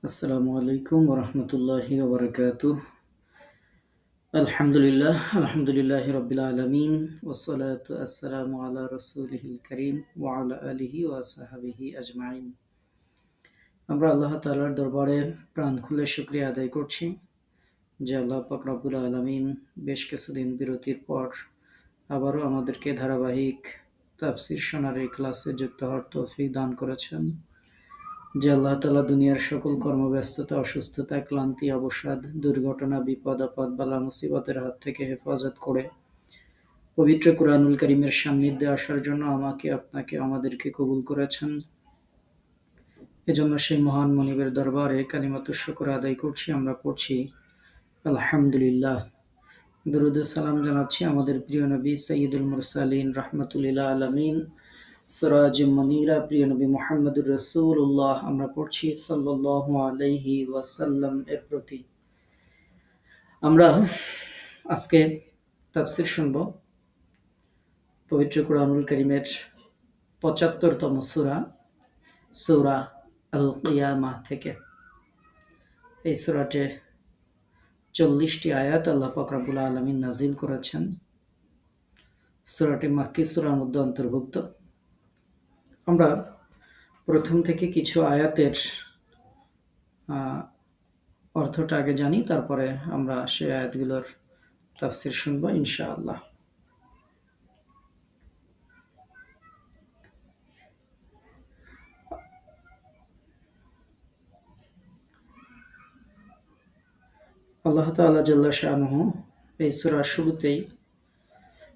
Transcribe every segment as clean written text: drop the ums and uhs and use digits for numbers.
আসসালামু আলাইকুম ওরহমতুল্লাহি ওবরাকাতুহ। আলহামদুলিল্লাহি রাব্বিল আলামিন ওয়াসসালাতু আসসালামু আলা রাসূলিহিল কারীম ওয়া আলা আলিহি ওয়া সাহবিহি আজমাইন। আমরা আল্লাহ তাআলার দরবারে প্রাণ খুলে শুকরিয়া আদায় করছি যে আল্লাহ পাক রব্বুল আলামিন বেশ কিছুদিন বিরতির পর আবারও আমাদেরকে ধারাবাহিক তাফসীর শোনার এই ক্লাসে যুক্ত হওয়ার তৌফিক দান করেছেন। যে আল্লাহ তাআলা দুনিয়ার সকল কর্মব্যস্ততা, অসুস্থতা, ক্লান্তি, অবসাদ, দুর্ঘটনা, বিপদ-আপদ, বালা-মুসিবতের হাত থেকে হেফাজত করে পবিত্র কুরআনুল কারীমের সান্নিধ্যে আসার জন্য আমাকে, আপনাকে, আমাদেরকে কবুল করেছেন। এজন্য সেই মহান মনিবের দরবারে কালিমাতুশ শুকর আদায় করছি। আমরা পড়ছি আলহামদুলিল্লাহ। দরুদ ও সালাম জানাচ্ছি আমাদের প্রিয় নবী সাইয়্যিদুল মুরসালিন রাহমাতুল লিল আলামিন সিরাজে মুনীরা প্রিয় নবী মুহাম্মদুর রাসূলুল্লাহ। আমরা পড়ছি সাল্লাল্লাহু আলাইহি ওয়াসাল্লাম এর প্রতি। আমরা আজকে তাফসীর শুনব পবিত্র কুরআনুল কারীমের ৭৫তম সূরা আল কিয়ামাহ থেকে। এই সূরাতে ৪০টি আয়াত আল্লাহ পাক রব্বুল আলামিন নাযিল করেছেন। সূরাটি মাক্কী সূরার মধ্যে অন্তর্ভুক্ত। আমরা প্রথম থেকে কিছু আয়াতের অর্থটা আগে জানি, তারপরে আমরা সেই আয়াতগুলোর তাফসীর শুনবো ইনশাআল্লাহ। আল্লাহ তাআলা জাল্লা শানুহু এই সূরার শুরুতেই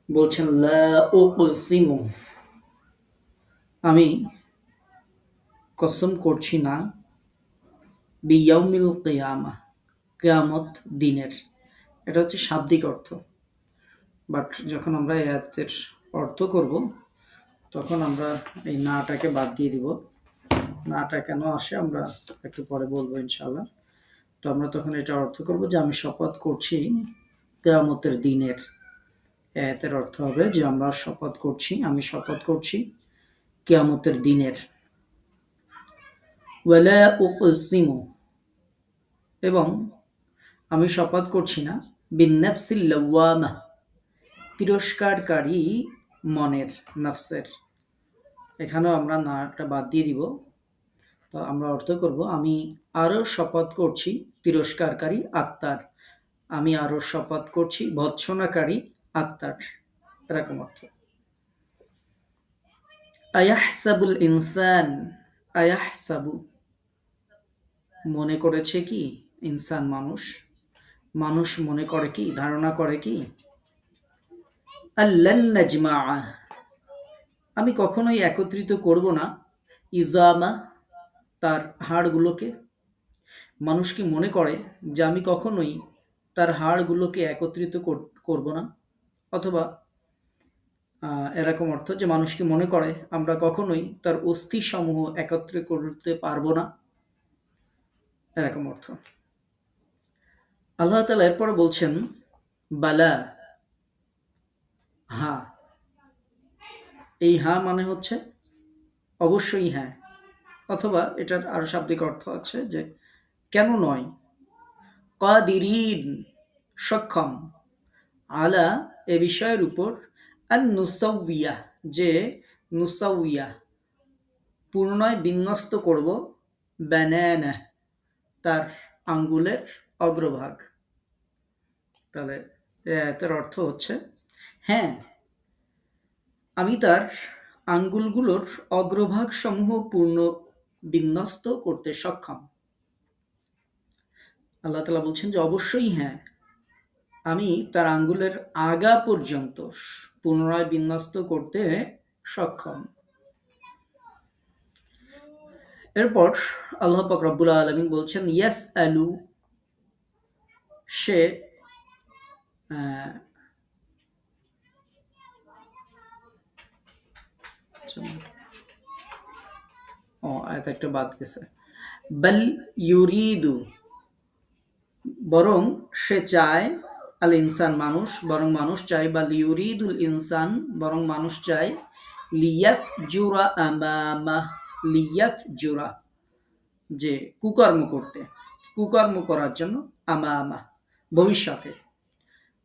বলছেন, লা উকসিমু, আমি কসম করছি না, বিয়াউমিল কিয়ামাহ, কিয়ামত দিনের। এটা হচ্ছে শাব্দিক অর্থ, বাট যখন আমরা এই আয়াতের অর্থ করব তখন আমরা এই নাটাকে বাদ দিয়ে দিব। নাটা কেন আসে আমরা একটু পরে বলবো ইনশাআল্লাহ। তো আমরা তখন এটা অর্থ করব যে আমি শপথ করছি কিয়ামতের দিনের। আয়াতের অর্থ হবে যে আমরা শপথ করছি, আমি শপথ করছি কিয়ামতের দিনের। ওয়ালা উকসিমু, এবং আমি শপথ করছি না বিন্নাফসিল লাওয়ামাহ, তিরস্কারকারী মনের, নফসের। এখানেও আমরা নাটা বাদ দিয়ে দিব। তো আমরা অর্থ করব আমি আরো শপথ করছি তিরস্কারকারী আত্মার, আমি আরো শপথ করছি ভৎসনাকারী আত্মার, এরকম অর্থ। আয়াহসাবুল ইনসান, আয়াহসাবু, মনে করেছে কি, ইনসান মানুষ মনে করে কি, ধারণা করে কি, আল্লান নাজমা, আমি কখনোই একত্রিত করব না, ইজামা, তার হাড়গুলোকে। মানুষ কি মনে করে যে আমি কখনোই তার হাড়গুলোকে একত্রিত করব না? অথবা এরকম অর্থ যে মানুষ কি মনে করে আমরা কখনোই তার অস্থি সমূহ একত্রে করতে পারবো না? এরকম অর্থ। আল্লাহ তাআলা এরপরে বলছেন, বালা, হ্যাঁ। এই হ্যাঁ মানে হচ্ছে অবশ্যই হ্যাঁ, অথবা এটার আরো শাব্দিক অর্থ আছে যে কেন নয়, কাদিরিন, সক্ষম, আলা, এ বিষয়ের উপর, আন নুসাউইয়া, যে নুসাউইয়া, পুনরায় বিন্যস্ত করব, বানানা, তার আঙ্গুলের অগ্রভাগ। তাহলে এর অর্থ হচ্ছে হ্যাঁ, আমি তার আঙ্গুলগুলোর অগ্রভাগ সমূহ পূর্ণ বিন্যস্ত করতে সক্ষম। আল্লাহ তাআলা বলছেন যে অবশ্যই হ্যাঁ, আমি তার আঙ্গুলের আগা পর্যন্ত পুনরায় বিন্যস্ত করতে সক্ষম। এরপর আল্লাহ পাক রব্বুল আলামিন বলছেন, ইয়াসআলু, সে আয়াত একটা বাদ গেছে, বাল ইউরিদু, বরং সে চায়, আল ইনসান, মানুষ, বরং মানুষ চায়, বা লিউরিদুল ইনসান, বরং মানুষ চায়, লিয়াফজুরা আমামা, লিয়াফজুরা, যে কুকর্ম করার জন্য আমা ভবিষ্যতে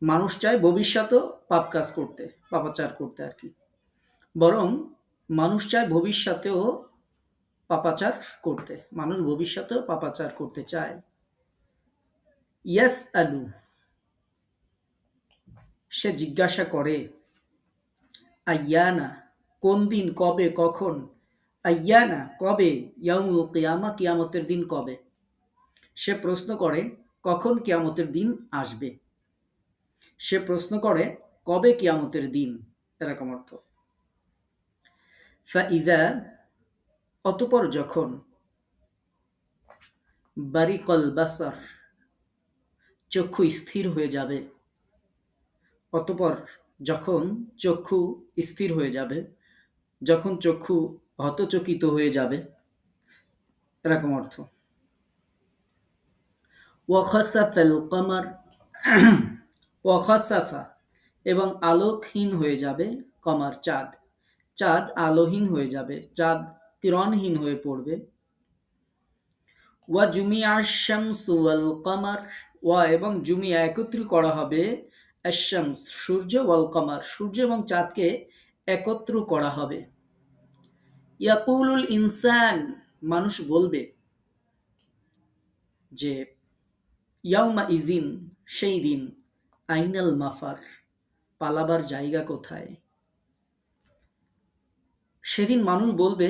মানুষ চায় ভবিষ্যতেও পাপ কাজ করতে, পাপাচার করতে আর কি। বরং মানুষ চায় ভবিষ্যতেও পাপাচার করতে, মানুষ ভবিষ্যতেও পাপাচার করতে চায়। ইয়াস আলু, সে জিজ্ঞাসা করে, আইয়ানা, কোন দিন, কবে, কখন, আইয়ানা কবে, ইয়াউমুল কিয়ামা, কিয়ামতের দিন কবে। সে প্রশ্ন করে কখন কিয়ামতের দিন আসবে, সে প্রশ্ন করে কবে কিয়ামতের দিন, এরকম অর্থ। ফাইদা, অতঃপর যখন, বারিকল বাসার, চক্ষু স্থির হয়ে যাবে, অতঃপর যখন চক্ষু স্থির হয়ে যাবে, যখন চক্ষু হতচকিত হয়ে যাবে, এরকম অর্থ। ওয়াখাসাফাল কমার, ওয়াখাসাফা, এবং আলোকহীন হয়ে যাবে, কমার চাঁদ, চাঁদ আলোহীন হয়ে যাবে, চাঁদ কিরণহীন হয়ে পড়বে। ওয়া জুমিয়া শামসু ওয়াল কমার, ওয়া এবং জুমিয়া একত্রিত করা হবে, আশ-শামস সূর্য, ওয়াল কমার সূর্য এবং চাঁদকে একত্র করা হবে। ইয়াকুলুল ইনসান, মানুষ বলবে যে, ইয়াউমা ইজিন, সেই দিন, আইনাল মাফার, পালাবার জায়গা কোথায়। সেদিন মানুষ বলবে,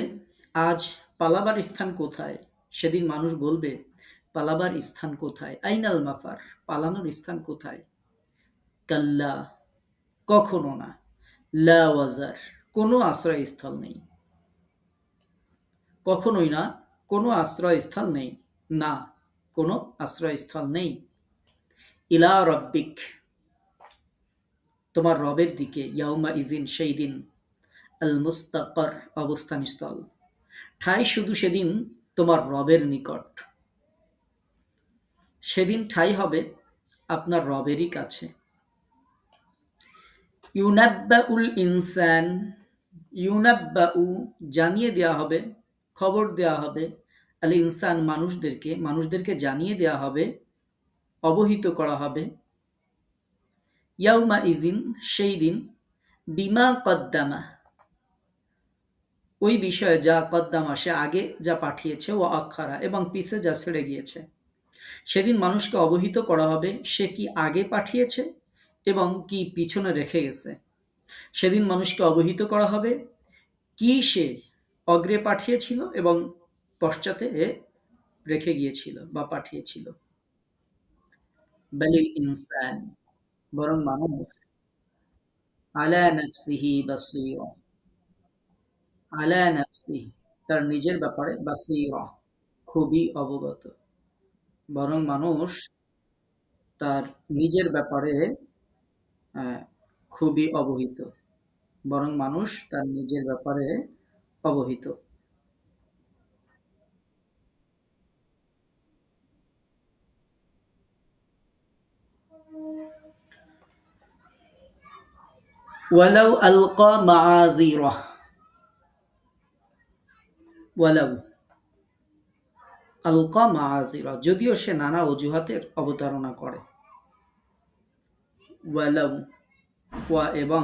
আজ পালাবার স্থান কোথায়। সেদিন মানুষ বলবে, পালাবার স্থান কোথায়, আইনাল মাফার, পালানোর স্থান কোথায়। কাল্লা, কখনো না, লা ওয়াজার, কোনো আশ্রয়স্থল নেই, কখনোই না, কোনো আশ্রয়স্থল নেই, না, কোনো আশ্রয়স্থল নেই। ইলা রব্বিক, তোমার রবের দিকে, ইয়াউমা ইজিন, সেই দিন, আল মুস্তাকার, অবস্থানস্থল, ঠাই শুধু সেদিন তোমার রবের নিকট, সেদিন ঠাই হবে আপনার রবেরই কাছে। ইউনাব্বাউল ইনসান, ইউনাব্বাউ, জানিয়ে দেওয়া হবে, খবর দেওয়া হবে, আল ইনসান, মানুষদেরকে, মানুষদেরকে জানিয়ে দেওয়া হবে, অবহিত করা হবে, ইয়াউমা ইজিন, সেই দিন, বিমা কদ্দামা, ওই বিষয়ে যা, কদ্দামা সে আগে যা পাঠিয়েছে, ও আখারা এবং পিছে যা ছেড়ে গিয়েছে। সেদিন মানুষকে অবহিত করা হবে সে কি আগে পাঠিয়েছে এবং কি পিছনে রেখে গেছে। সেদিন মানুষকে অবহিত করা হবে কি সে অগ্রে পাঠিয়েছিল এবং পশ্চাতে রেখে গিয়েছিল বা পাঠিয়েছিল। বালিল ইনসান, বরং মানুষ, আলা নাফসিহি বাসীরা, আলা নাফসিহি, তার নিজের ব্যাপারে, বাসীরা, খুবই অবগত, বরং মানুষ তার নিজের ব্যাপারে খুবই অবহিত, বরং মানুষ তার নিজের ব্যাপারে অবহিত। ওয়ালাউ আলকা মাআযিরা, ওয়ালাউ আলকা মাআযিরা, যদিও সে নানা অজুহাতের অবতারণা করে। ওয়ালাউ, ওয়া এবং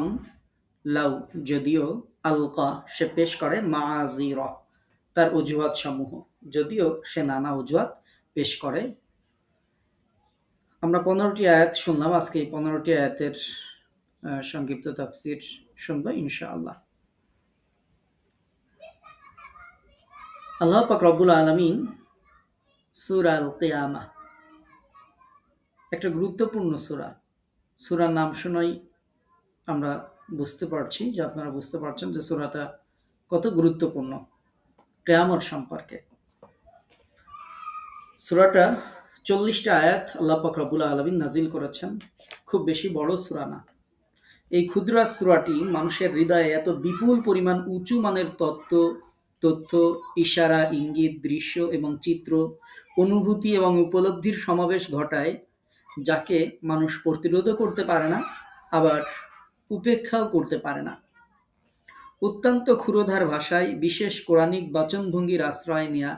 লাউ, যদিও, আলকা সে পেশ করে, মাআযিরা তার অজুহাত সমূহ, যদিও সে নানা অজুহাত পেশ করে। আমরা 15টি আয়াত শুনলাম, আজকে এই 15টি আয়াতের সংক্ষিপ্ত তাফসীর শুনবো ইনশাআল্লাহ। আল্লাহ পাক রব্বুল আলামিন সূরা আল কিয়ামা, একটা গুরুত্বপূর্ণ সূরা, সূরার নাম শুনেই আমরা বুঝতে পারছি যে, আপনারা বুঝতে পারছেন যে সূরাটা কত গুরুত্বপূর্ণ কিয়ামত সম্পর্কে। সূরাটা 40টা আয়াত আল্লাহ পাক রব্বুল আলামিন নাজিল করেছেন, খুব বেশি বড় সূরা না। এই ক্ষুদ্র সূরাটি মানুষের হৃদয়ে এত বিপুল পরিমাণ উঁচু মানের তথ্য, ইশারা, ইঙ্গিত, দৃশ্য এবং চিত্র, অনুভূতি এবং উপলব্ধির সমাবেশ ঘটায়, যাকে মানুষ প্রতিরোধও করতে পারে না, আবার উপেক্ষাও করতে পারে না। অত্যন্ত ক্ষুরোধার ভাষায় বিশেষ কোরআনিক বাচনভঙ্গির আশ্রয় নেয়া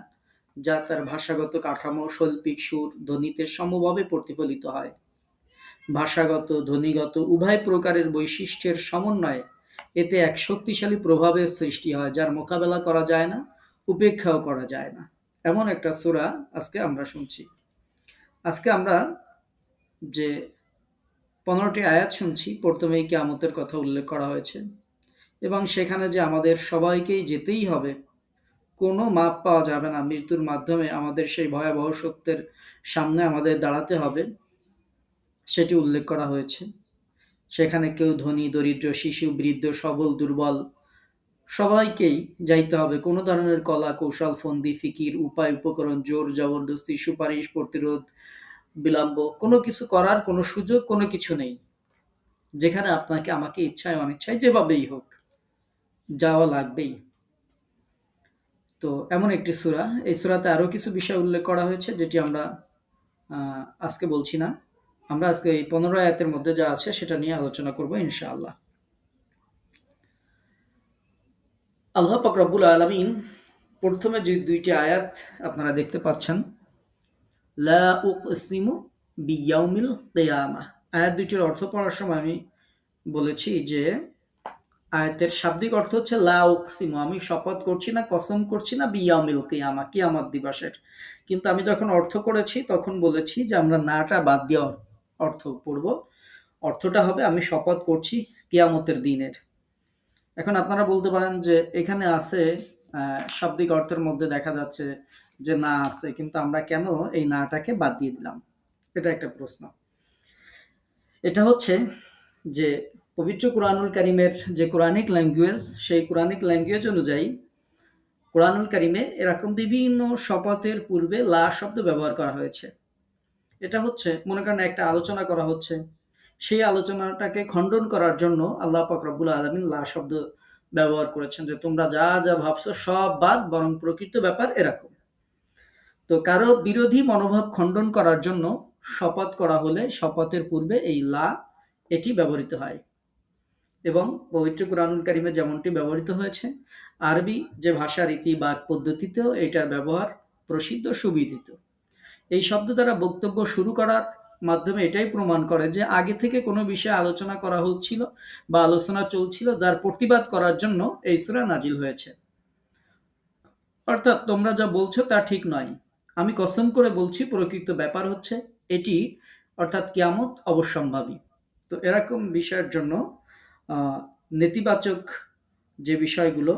যা তার ভাষাগত কাঠামো, শৈল্পিক সুর, ধ্বনিতে সমভাবে প্রতিফলিত হয়। ভাষাগত, ধ্বনিগত উভয় প্রকারের বৈশিষ্ট্যের সমন্বয়ে এতে এক শক্তিশালী প্রভাবের সৃষ্টি হয়, যার মোকাবেলা করা যায় না, উপেক্ষাও করা যায় না। এমন একটা সূরা আজকে আমরা শুনছি। আজকে আমরা যে 15টি আয়াত শুনছি, প্রথমেই কিয়ামতের কথা উল্লেখ করা হয়েছে এবং সেখানে যে আমাদের সবাইকেই যেতেই হবে, কোনো মাপ পাওয়া যাবে না, মৃত্যুর মাধ্যমে আমাদের সেই ভয়াবহ সত্যের সামনে আমাদের দাঁড়াতে হবে, সেটি উল্লেখ করা হয়েছে। সেখানে কেউ ধনী, দরিদ্র, শিশু, বৃদ্ধ, সবল, দুর্বল সবাইকেই যাইতে হবে। কোনো ধরনের কলা কৌশল, ফন্দি, ফিকির, উপায়, উপকরণ, জোর জবরদস্তি, সুপারিশ, প্রতিরোধ, বিলম্ব কোনো কিছু করার কোনো সুযোগ, কোনো কিছু নেই। যেখানে আপনাকে আমাকে ইচ্ছায় অনিচ্ছায় যেভাবেই হোক যাওয়া লাগবেই। তো এমন একটি সূরা, এই সূরাতে আরো কিছু বিষয় উল্লেখ করা হয়েছে যেটি আমরা আজকে বলছি না। আমরা আজকে এই 15 আয়াতের মধ্যে যা আছে সেটা নিয়ে আলোচনা করব ইনশাআল্লাহ। আল্লাহ পাক রব্বুল আলামিন প্রথমে যে দুইটি আয়াত আপনারা দেখতে পাচ্ছেন, লা উকসিমু বিয়াউমিল কিয়ামাহ, আয়াত দুইটির অর্থ পড়ার সময় আমি বলেছি যে আয়াতের শাব্দিক অর্থ হচ্ছে লা উকসিমু, আমি শপথ করছি না, কসম করছি না, বিয়াউমিল কিয়ামা, কিয়ামত দিবসের। কিন্তু আমি যখন অর্থ করেছি তখন বলেছি যে আমরা নাটা বাদ দিয়ে অর্থ পড়ব। অর্থটা হবে আমি শপথ করছি কিয়ামতের দিনের। এখন আপনারা বলতে পারেন যে এখানে আছে, শাব্দিক অর্থের মধ্যে দেখা যাচ্ছে যে না আছে, কিন্তু আমরা কেন এই নাটাকে বাদ দিয়ে দিলাম? এটা একটা প্রশ্ন। এটা হচ্ছে যে পবিত্র কুরআনুল কারীমের যে কোরআনিক ল্যাঙ্গুয়েজ, সেই কোরআনিক ল্যাঙ্গুয়েজ অনুযায়ী কোরআনুল কারীমে এরকম বিভিন্ন শপথের পূর্বে লা শব্দ ব্যবহার করা হয়েছে। এটা হচ্ছে মনে করেন একটা আলোচনা করা হচ্ছে, সেই আলোচনাটাকে খণ্ডন করার জন্য আল্লাহ পাক রব্বুল আলামিন লা শব্দ ব্যবহার করেছেন, যে তোমরা যা যা ভাবছো সব বাদ, বরং প্রকৃত ব্যাপার এরকম। তো কারো বিরোধী মনোভাব খণ্ডন করার জন্য শপথ করা হলে শপথের পূর্বে এই লা এটি ব্যবহৃত হয়। এবং পবিত্র কুরআনুল কারীমে যেমনটি ব্যবহৃত হয়েছে, আরবি যে ভাষা রীতি বা পদ্ধতিতেও এটার ব্যবহার প্রসিদ্ধ, সুবিদিত। এই শব্দ দ্বারা বক্তব্য শুরু করার মাধ্যমে এটাই প্রমাণ করে যে আগে থেকে কোনো বিষয়ে আলোচনা করা হচ্ছিল বা আলোচনা চলছিল, যার প্রতিবাদ করার জন্য এই সূরা নাজিল হয়েছে। অর্থাৎ তোমরা যা বলছো তা ঠিক নয়, আমি কসম করে বলছি প্রকৃত ব্যাপার হচ্ছে এটি, অর্থাৎ কিয়ামত অবশ্যম্ভাবী। তো এরকম বিষয়ের জন্য নেতিবাচক যে বিষয়গুলো,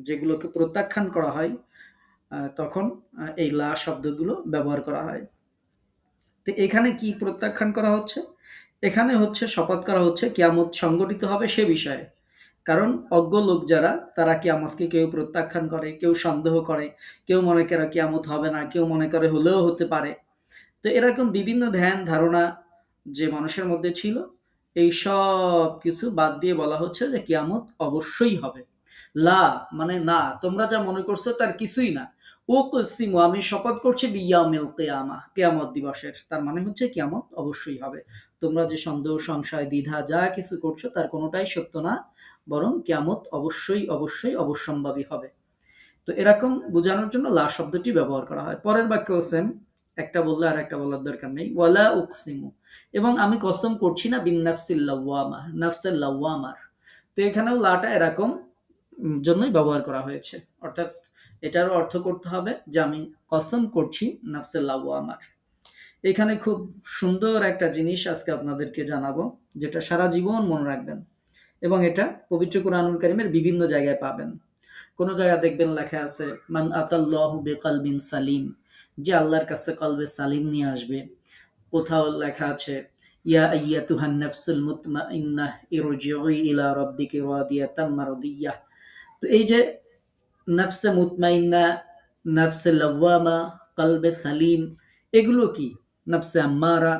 যেগুলোকে প্রত্যাখ্যান করা হয়, তখন এই লা শব্দগুলো ব্যবহার করা হয়। তো এখানে কি প্রত্যাখ্যান করা হচ্ছে? এখানে হচ্ছে শপথ করা হচ্ছে কিয়ামত সংগঠিত হবে সে বিষয়ে। কারণ অজ্ঞ লোক যারা, তারা কিয়ামতকে কেউ প্রত্যাখ্যান করে, কেউ সন্দেহ করে, কেউ মনে করে কিয়ামত হবে না, কেউ মনে করে হলেও হতে পারে। তো এরকম বিভিন্ন ধ্যান ধারণা যে মানুষের মধ্যে ছিল, এই সব কিছু বাদ দিয়ে বলা হচ্ছে যে কিয়ামত অবশ্যই হবে। লা মানে না, তোমরা যা মনে করছো তার কিছুই না। ও কসিমু, আমি শপথ করছি বিয়াউমিল কিয়ামা, কিয়ামত দিবসের। তার মানে হচ্ছে কিয়ামত অবশ্যই হবে। তোমরা যে সন্দেহ, সংশয়, দ্বিধা যা কিছু করছো তার কোনোটাই সত্য না, বরং কিয়ামত অবশ্যই অবশ্যই অবশ্যম্ভাবী হবে। তো এরকম বোঝানোর জন্য লা শব্দটি ব্যবহার করা হয়। পরের বাক্যও সেম, একটা বললে আর একটা বলার দরকার নেই। ওয়ালা উকসিমু, এবং আমি কসম করছি না, বিন নাফসিল লাওয়ামা, নাফসের লাওয়ামার। তো এখানেও লাটা এরকম জন্যই ব্যবহার করা হয়েছে। অর্থাৎ এটারও অর্থ করতে হবে যে আমি কসম করছি নাফসের লাওয়ামার। এখানে খুব সুন্দর একটা জিনিস আজকে আপনাদেরকে জানাবো, যেটা সারা জীবন মনে রাখবেন, এবং এটা পবিত্র কুরআনুল কারীমের বিভিন্ন জায়গায় পাবেন। কোন জায়গায় দেখবেন লেখা আছে মান আতাল্লাহু বিকলবিন সালিম, যে আল্লাহর কাছে কলবে সালিম নিয়ে আসবে। কোথাও লেখা আছে ইয়া আইয়াতুহান নাফসুল মুতমাইন্নাহ ইরজিউই ইলা রাব্বিকি রাদিয়াতাম মারদিয়াহ। তো এই যে নাফসে মুতমাইন্না, নাফসে লাওয়ামা, কলবে সালিম, এগুলো কি? নাফসে আম্মারা,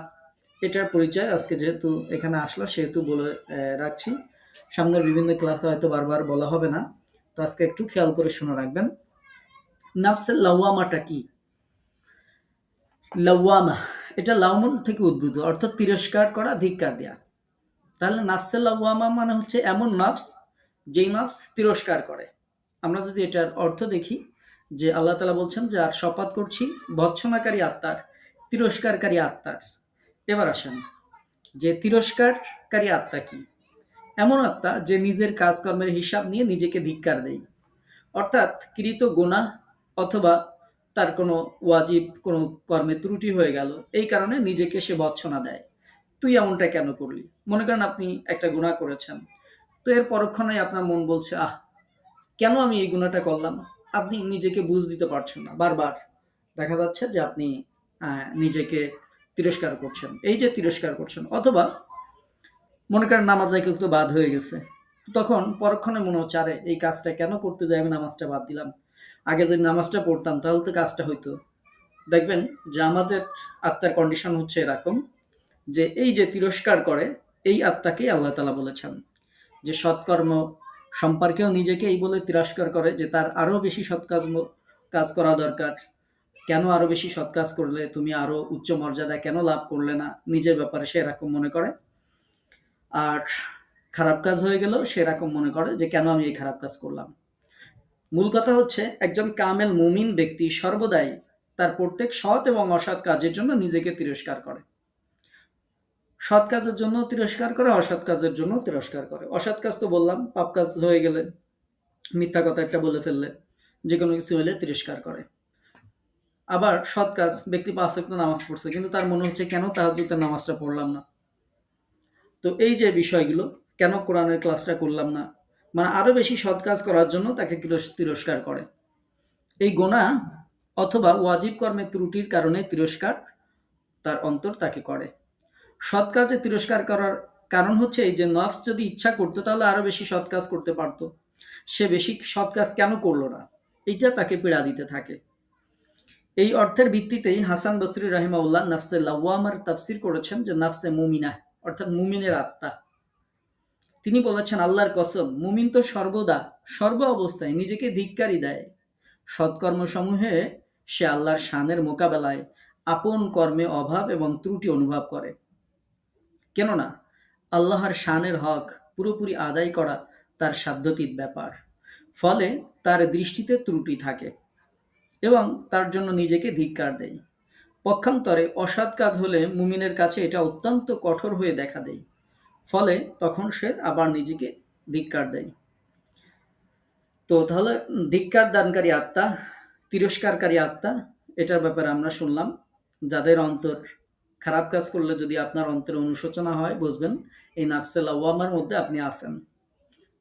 এটার পরিচয় আজকে যেহেতু এখানে আসলো সেহেতু বলে রাখছি। সামনের বিভিন্ন ক্লাসে হয়তো বারবার বলা হবে না, তো আজকে একটু খেয়াল করে শুনে রাখবেন। নাফসে লাওয়ামাটা কি? লাওয়ামা এটা লাউমুন থেকে উদ্ভূত, অর্থাৎ তিরস্কার করা, ধিক্কার দেয়া। তাহলে নাফসে লাওয়ামা মানে হচ্ছে এমন নফস যেই নফস তিরস্কার করে। আমরা যদি এটার অর্থ দেখি, যে আল্লাহ তাআলা বলছেন যে আর শপথ করছি ভৎসনাকারী আত্মার, তিরস্কারকারী আত্মার। এবার আসেন যে তিরস্কারকারী আত্মা কি? এমন আত্মা যে নিজের কাজকর্মের হিসাব নিয়ে নিজেকে ধিক্কার দেয়, অর্থাৎ কৃত গুনাহ অথবা তার কোনো ওয়াজিব কোনো কর্মে ত্রুটি হয়ে গেল, এই কারণে নিজেকে সে ভৎসনা দেয়। তুই এমনটা কেন করলি? মনে করেন আপনি একটা গুনাহ করেছেন, তো এর পরক্ষণেই আপনার মন বলছে, আহ, কেন আমি এই গুনাহটা করলাম? আপনি নিজেকে বুঝ দিতে পারছেন না, বারবার দেখা যাচ্ছে যে আপনি নিজেকে তিরস্কার করছেন, এই যে তিরস্কার করছেন। অথবা মনে করেন নামাজ একটু বাদ হয়ে গেছে, তখন পরক্ষণে মনে হচ্ছে, আরে এই কাজটা কেন করতে যাই, আমি নামাজটা বাদ দিলাম, আগে যদি নামাজটা পড়তাম তাহলে তো কাজটা হইতো। দেখবেন যে আমাদের আত্মার কন্ডিশন হচ্ছে এরকম, যে এই যে তিরস্কার করে এই আত্মাকেই আল্লাহ তাআলা বলেছেন যে সৎকর্ম সম্পর্কেও নিজেকে এই বলে তিরস্কার করে যে তার আরো বেশি কাজ করা দরকার। কেন আরো বেশি সৎ কাজ করলে তুমি আরো উচ্চ মর্যাদা কেন লাভ করলে না, নিজের ব্যাপারে সে এরকম মনে করে। আর খারাপ কাজ হয়ে গেলেও সে এরকম মনে করে যে কেন আমি এই খারাপ কাজ করলাম। মূল কথা হচ্ছে একজন কামেল মুমিন ব্যক্তি সর্বদাই তার প্রত্যেক সৎ এবং অসৎ কাজের জন্য নিজেকে তিরস্কার করে। সৎ কাজের জন্য তিরস্কার করে, অসৎ কাজের জন্য তিরস্কার করে। অসৎ কাজ তো বললাম, পাপ কাজ হয়ে গেলে, মিথ্যা কথা একটা বলে ফেললে, যে কোনো কিছু হলে তিরস্কার করে। আবার সৎ কাজ, ব্যক্তি ৫ ওয়াক্ত নামাজ পড়ছে কিন্তু তার মনে হচ্ছে কেন তাহাজ্জুদের নামাজটা পড়লাম না, তো এই যে বিষয়গুলো, কেন কোরআনের ক্লাসটা করলাম না, মানে আরো বেশি সৎ কাজ করার জন্য তাকে তিরস্কার করে। এই গোনাহ অথবা ওয়াজিব কর্মের ত্রুটির কারণে তিরস্কার তার অন্তর তাকে করে। সৎ কাজে তিরস্কার করার কারণ হচ্ছে এই যে নফস যদি ইচ্ছা করতো তাহলে আরো বেশি সৎ কাজ করতে পারতো, সে বেশি সৎ কাজ কেন করলো না, এইটা তাকে পীড়া দিতে থাকে। এই অর্থের ভিত্তিতেই হাসান বসরি রাহিমাহুল্লাহ নাফসে লাওয়ামার তাফসির করেছেন যে নাফসে মুমিনা, অর্থাৎ মুমিনের আত্মা। তিনি বলেছেন, আল্লাহর কসম, মুমিন তো সর্বদা সর্ব অবস্থায় নিজেকে ধিক্কারই দেয়। সৎকর্মসমূহে সে আল্লাহর শানের মোকাবেলায় আপন কর্মে অভাব এবং ত্রুটি অনুভব করে। কেননা আল্লাহর শানের হক পুরোপুরি আদায় করা তার সাধ্যাতীত ব্যাপার। ফলে তার দৃষ্টিতে ত্রুটি থাকে এবং তার জন্য নিজেকে ধিক্কার দেয়। পক্ষান্তরে অসৎ কাজ হলে মুমিনের কাছে এটা অত্যন্ত কঠোর হয়ে দেখা দেয়। ফলে তখন সে আবার নিজেকে ধিক্কার দেয়। তো তাহলে ধিক্কার দানকারী আত্মা, তিরস্কারকারী আত্মা, এটার ব্যাপারে আমরা শুনলাম। যাদের অন্তর খারাপ কাজ করলে যদি আপনার অন্তরে অনুশোচনা হয়, বুঝবেন এই নাফসে লাওয়ামার মধ্যে আপনি আছেন।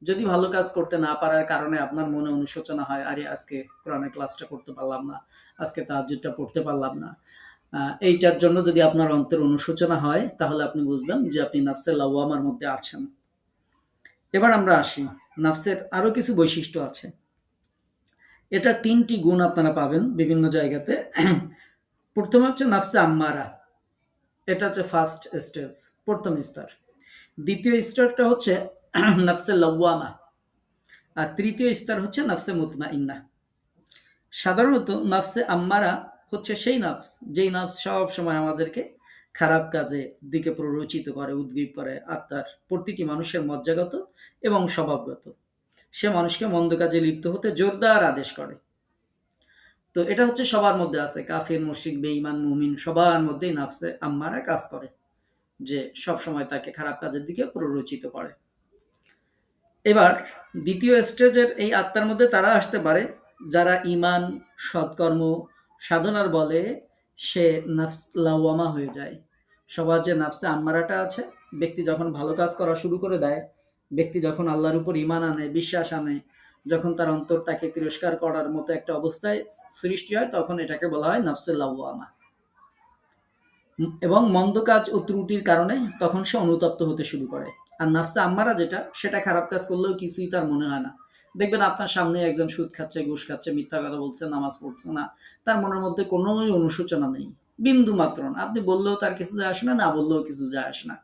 যদি ভালো কাজ করতে না পারার কারণে আপনার মনে অনুশোচনা হয়, আরে আজকে কোরআনের ক্লাসটা করতে পারলাম না, আজকে তাহাজ্জুদটা পড়তে পারলাম না, এইটার জন্য যদি আপনার অন্তরে অনুশোচনা হয়, তাহলে আপনি বুঝবেন যে আপনি নাফসে লাওয়ামার মধ্যে আছেন। এবার আমরা আসি, নাফসের আরো কিছু বৈশিষ্ট্য আছে। এটা ৩টি গুণ আপনারা পাবেন বিভিন্ন জায়গাতে। প্রথমে হচ্ছে নাফসে আম্মারা, এটা হচ্ছে ফার্স্ট স্টেজ, প্রথম স্তর। দ্বিতীয় স্তরটা হচ্ছে নাফসে লাওয়ামা, আর তৃতীয় স্তর হচ্ছে নাফসে মুতমাইন্না। সাধারণত নাফসে আম্মারা হচ্ছে সেই নাফস যেই নাফস সব সময় আমাদেরকে খারাপ কাজে দিকে প্ররোচিত করে, উদ্গ্রীব করে। আত্মার প্রতিটি মানুষের মজ্জাগত এবং স্বভাবগত, সে মানুষকে মন্দ কাজে লিপ্ত হতে জোরদার আদেশ করে। তো এটা হচ্ছে সবার মধ্যে আছে, কাফির, মুশরিক, বেঈমান, মুমিন সবার মধ্যেই নাফসে আম্মারা কাজ করে, যে সব সময় তাকে খারাপ কাজের দিকে প্ররোচিত করে। এবার দ্বিতীয় স্টেজের এই আত্মার মধ্যে তারা আসতে পারে যারা ঈমান, সৎকর্ম সাধনার বলে সে নাফস লাওয়ামা হয়ে যায়। সবার যে নাফসে আম্মারাটা আছে, ব্যক্তি যখন ভালো কাজ করা শুরু করে দেয়, ব্যক্তি যখন আল্লাহর উপর ঈমান আনে, বিশ্বাস আনে, যখন তার অন্তর তাকে তিরস্কার করার মতো একটা অবস্থায় সৃষ্টি হয়, তখন এটাকে বলা হয় নাফসে লাওয়ামা। এবং মন্দ কাজ ও ত্রুটির কারণে তখন সে অনুতপ্ত হতে শুরু করে। আর নাফসে আম্মারা যেটা, সেটা খারাপ কাজ করলেও কিছুই তার মনে হয় না। দেখবেন আপনার সামনে একজন সুদ খাচ্ছে, ঘুষ খাচ্ছে, মিথ্যা কথা বলছে, নামাজ পড়ছে না, তার মনের মধ্যে কোনো অনুশোচনা নেই, বিন্দু মাত্র না। আপনি বললেও তার কিছু যায় আসে না, না বললেও কিছু যায় আসে না।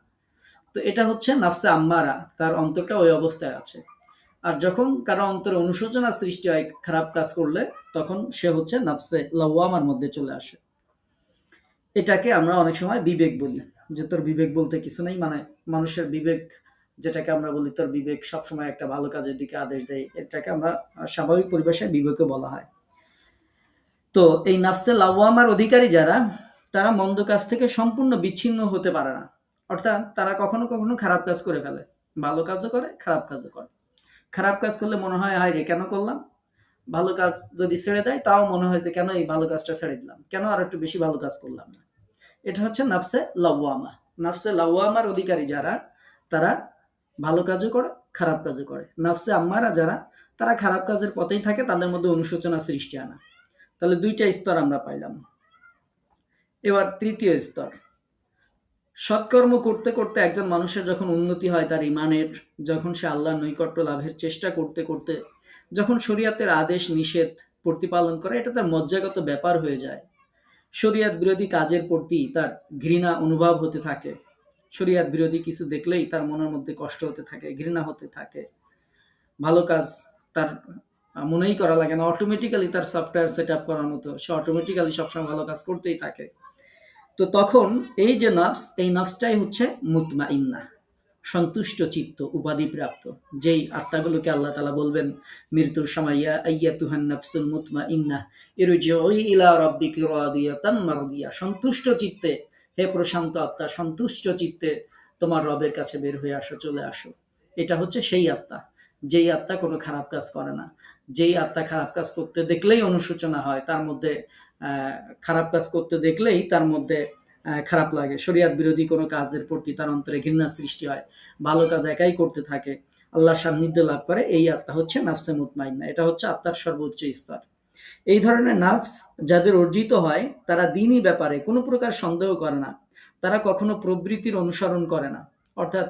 তো এটা হচ্ছে নাফসে আম্মারা, তার অন্তরটা ওই অবস্থায় আছে। আর যখন কারো অন্তরে অনুশোচনা সৃষ্টি হয় খারাপ কাজ করলে, তখন সে হচ্ছে নাফসে লাওয়ামার মধ্যে চলে আসে। এটাকে আমরা অনেক সময় বিবেক বলি, যে তোর বিবেক বলতে কিছু নেই, মানে মানুষের বিবেক, যেটাকে আমরা বলি তোর বিবেক সবসময় একটা ভালো কাজের দিকে আদেশ দেয়, এটাকে আমরা স্বাভাবিক পরিবেশে বিবেকও বলা হয়। তো এই নাফসে লাওয়ামার অধিকারী যারা, তারা মন্দ কাজ থেকে সম্পূর্ণ বিচ্ছিন্ন হতে পারে না। অর্থাৎ তারা কখনো কখনো খারাপ কাজ করে ফেলে, ভালো কাজও করে, খারাপ কাজও করে। খারাপ কাজ করলে মনে হয় হায় রে কেন করলাম, ভালো কাজ যদি ছেড়ে দেয় তাও মনে হয় যে কেন এই ভালো কাজটা ছেড়ে দিলাম, কেন আর একটু বেশি ভালো কাজ করলাম না। এটা হচ্ছে নাফসে লাওয়ামা। নাফসে লাওয়ামার অধিকারী যারা, তারা ভালো কাজও করে, খারাপ কাজও করে। নাফসে আম্মারা যারা, তারা খারাপ কাজের পথেই থাকে, তাদের মধ্যে অনুশোচনা সৃষ্টি আনা। তাহলে দুইটা স্তর আমরা পাইলাম। এবার তৃতীয় স্তর, সৎকর্ম করতে করতে একজন মানুষের যখন উন্নতি হয় তার ইমানের, যখন সে আল্লাহর নৈকট্য লাভের চেষ্টা করতে করতে যখন শরীয়তের আদেশ নিষেধ প্রতিপালন করে, এটা তার মজ্জাগত ব্যাপার হয়ে যায়। শরীয়ত বিরোধী কাজের প্রতি তার ঘৃণা অনুভব হতে থাকে। শরীয়ত বিরোধী কিছু দেখলেই তার মনের মধ্যে কষ্ট হতে থাকে, ঘৃণা হতে থাকে। ভালো কাজ তার মনেই করা লাগে না, অটোমেটিক্যালি তার সফটওয়্যার সেট আপ করার মতো সে অটোমেটিক্যালি সবসময় ভালো কাজ করতেই থাকে। তো তখন এই যে নফস, এই নফসটাই হচ্ছে মুতমাইন্না, সন্তুষ্ট চিত্ত উপাধি প্রাপ্ত। যেই আত্মাগুলোকে আল্লাহ তাআলা বলবেন মৃত্যুর সময়, ইয়া আইয়াতুহান নাফসুল মুতমাইন্না ইরজিউই ইলা রাব্বিকি রাদিয়াতাম মারদিয়া, সন্তুষ্ট চিত্তে, হে প্রশান্ত আত্মা, সন্তুষ্ট চিত্তে তোমার রবের কাছে বের হয়ে আসো, চলে আসো। এটা হচ্ছে সেই আত্মা, যেই আত্মা কোনো খারাপ কাজ করে না। যেই আত্মা খারাপ কাজ করতে দেখলেই অনুশোচনা হয়, তার মধ্যে খারাপ কাজ করতে দেখলেই তার মধ্যে খারাপ লাগে, শরীয়ত বিরোধী কোনো কাজের প্রতি তার অন্তরে ঘৃণা সৃষ্টি হয়, ভালো কাজ একাই করতে থাকে, আল্লাহর সান্নিধ্য লাভ করে, এই আত্মা হচ্ছে নাফসে মুতমাইন্না। এটা হচ্ছে আত্মার সর্বোচ্চ স্তর। এই ধরনের নাফস যাদের অর্জিত হয়, তারা দ্বীনি ব্যাপারে কোনো প্রকার সন্দেহ করে না। তারা কখনো প্রবৃত্তির অনুসরণ করে না। অর্থাৎ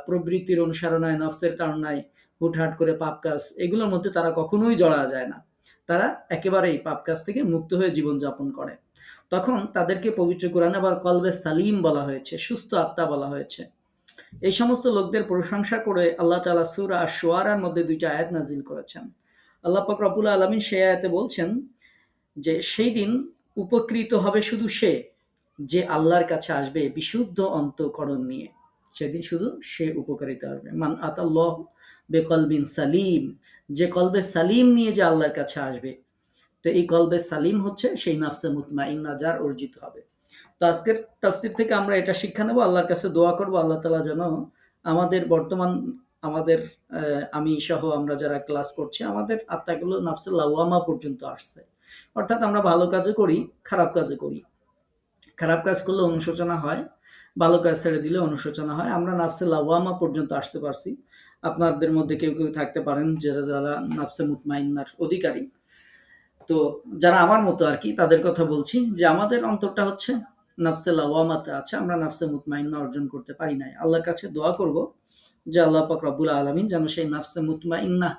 প্রবৃত্তির অনুসরণায়, নফসের তাড়নায় হুটহাট করে পাপ কাজ, এগুলোর মধ্যে তারা কখনোই জড়া যায় না। তারা একেবারেই পাপ কাজ থেকে মুক্ত হয়ে জীবনযাপন করে। তখন তাদেরকে পবিত্র কোরআনে আবার কলবে সালিম বলা হয়েছে, সুস্থ আত্মা বলা হয়েছে। এই সমস্ত লোকদের প্রশংসা করে আল্লাহ তাআলা সূরা আশ-শুআরার মধ্যে দুইটা আয়াত নাজিল করেছেন। আল্লাহ পাক রব্বুল আলামিন সেই আয়াতে বলছেন যে সেই দিন উপকৃত হবে শুধু সে, যে আল্লাহর কাছে আসবে বিশুদ্ধ অন্তঃকরণ নিয়ে। সেদিন শুধু সে উপকারিতা আসবে। মান আতাল্লাহ বেকলবিন সালিম, যে কলবে সালিম নিয়ে যে আল্লাহর কাছে আসবে। তো এই কলবে সালিম হচ্ছে সেই নাফসে মুতমাইন্না যার অর্জিত হবে। তো আজকের তাফসীর থেকে আমরা এটা শিক্ষা নেব, আল্লাহর কাছে দোয়া করব আল্লাহ তাআলা যেন আমাদের বর্তমান, আমাদের আমি সহ আমরা যারা ক্লাস করছি, আমাদের আত্মাগুলো নাফসে লাওয়ামা পর্যন্ত আসছে। অর্থাৎ আমরা ভালো কাজও করি, খারাপ কাজও করি। খারাপ কাজ করলে অনুশোচনা হয়, ভালো কাজ ছেড়ে দিলে অনুশোচনা হয়। আমরা নাফসে লাওয়ামা পর্যন্ত আসতে পারছি। আপনাদের মধ্যে কেউ কেউ থাকতে পারেন যারা যারা নাফসে মুতমাইন্নার অধিকারী। তো যারা আমার মতো আর কি, তাদের কথা বলছি যে আমাদের অন্তরটা হচ্ছে নাফসে লাওয়ামাতে আছে, আমরা নাফসে মুতমাইন্না অর্জন করতে পারি নাই। আল্লাহর কাছে দোয়া করব যে আল্লাহ পাক রব্বুল আলামিন যেন সেই নাফসে মুতমাইন্না,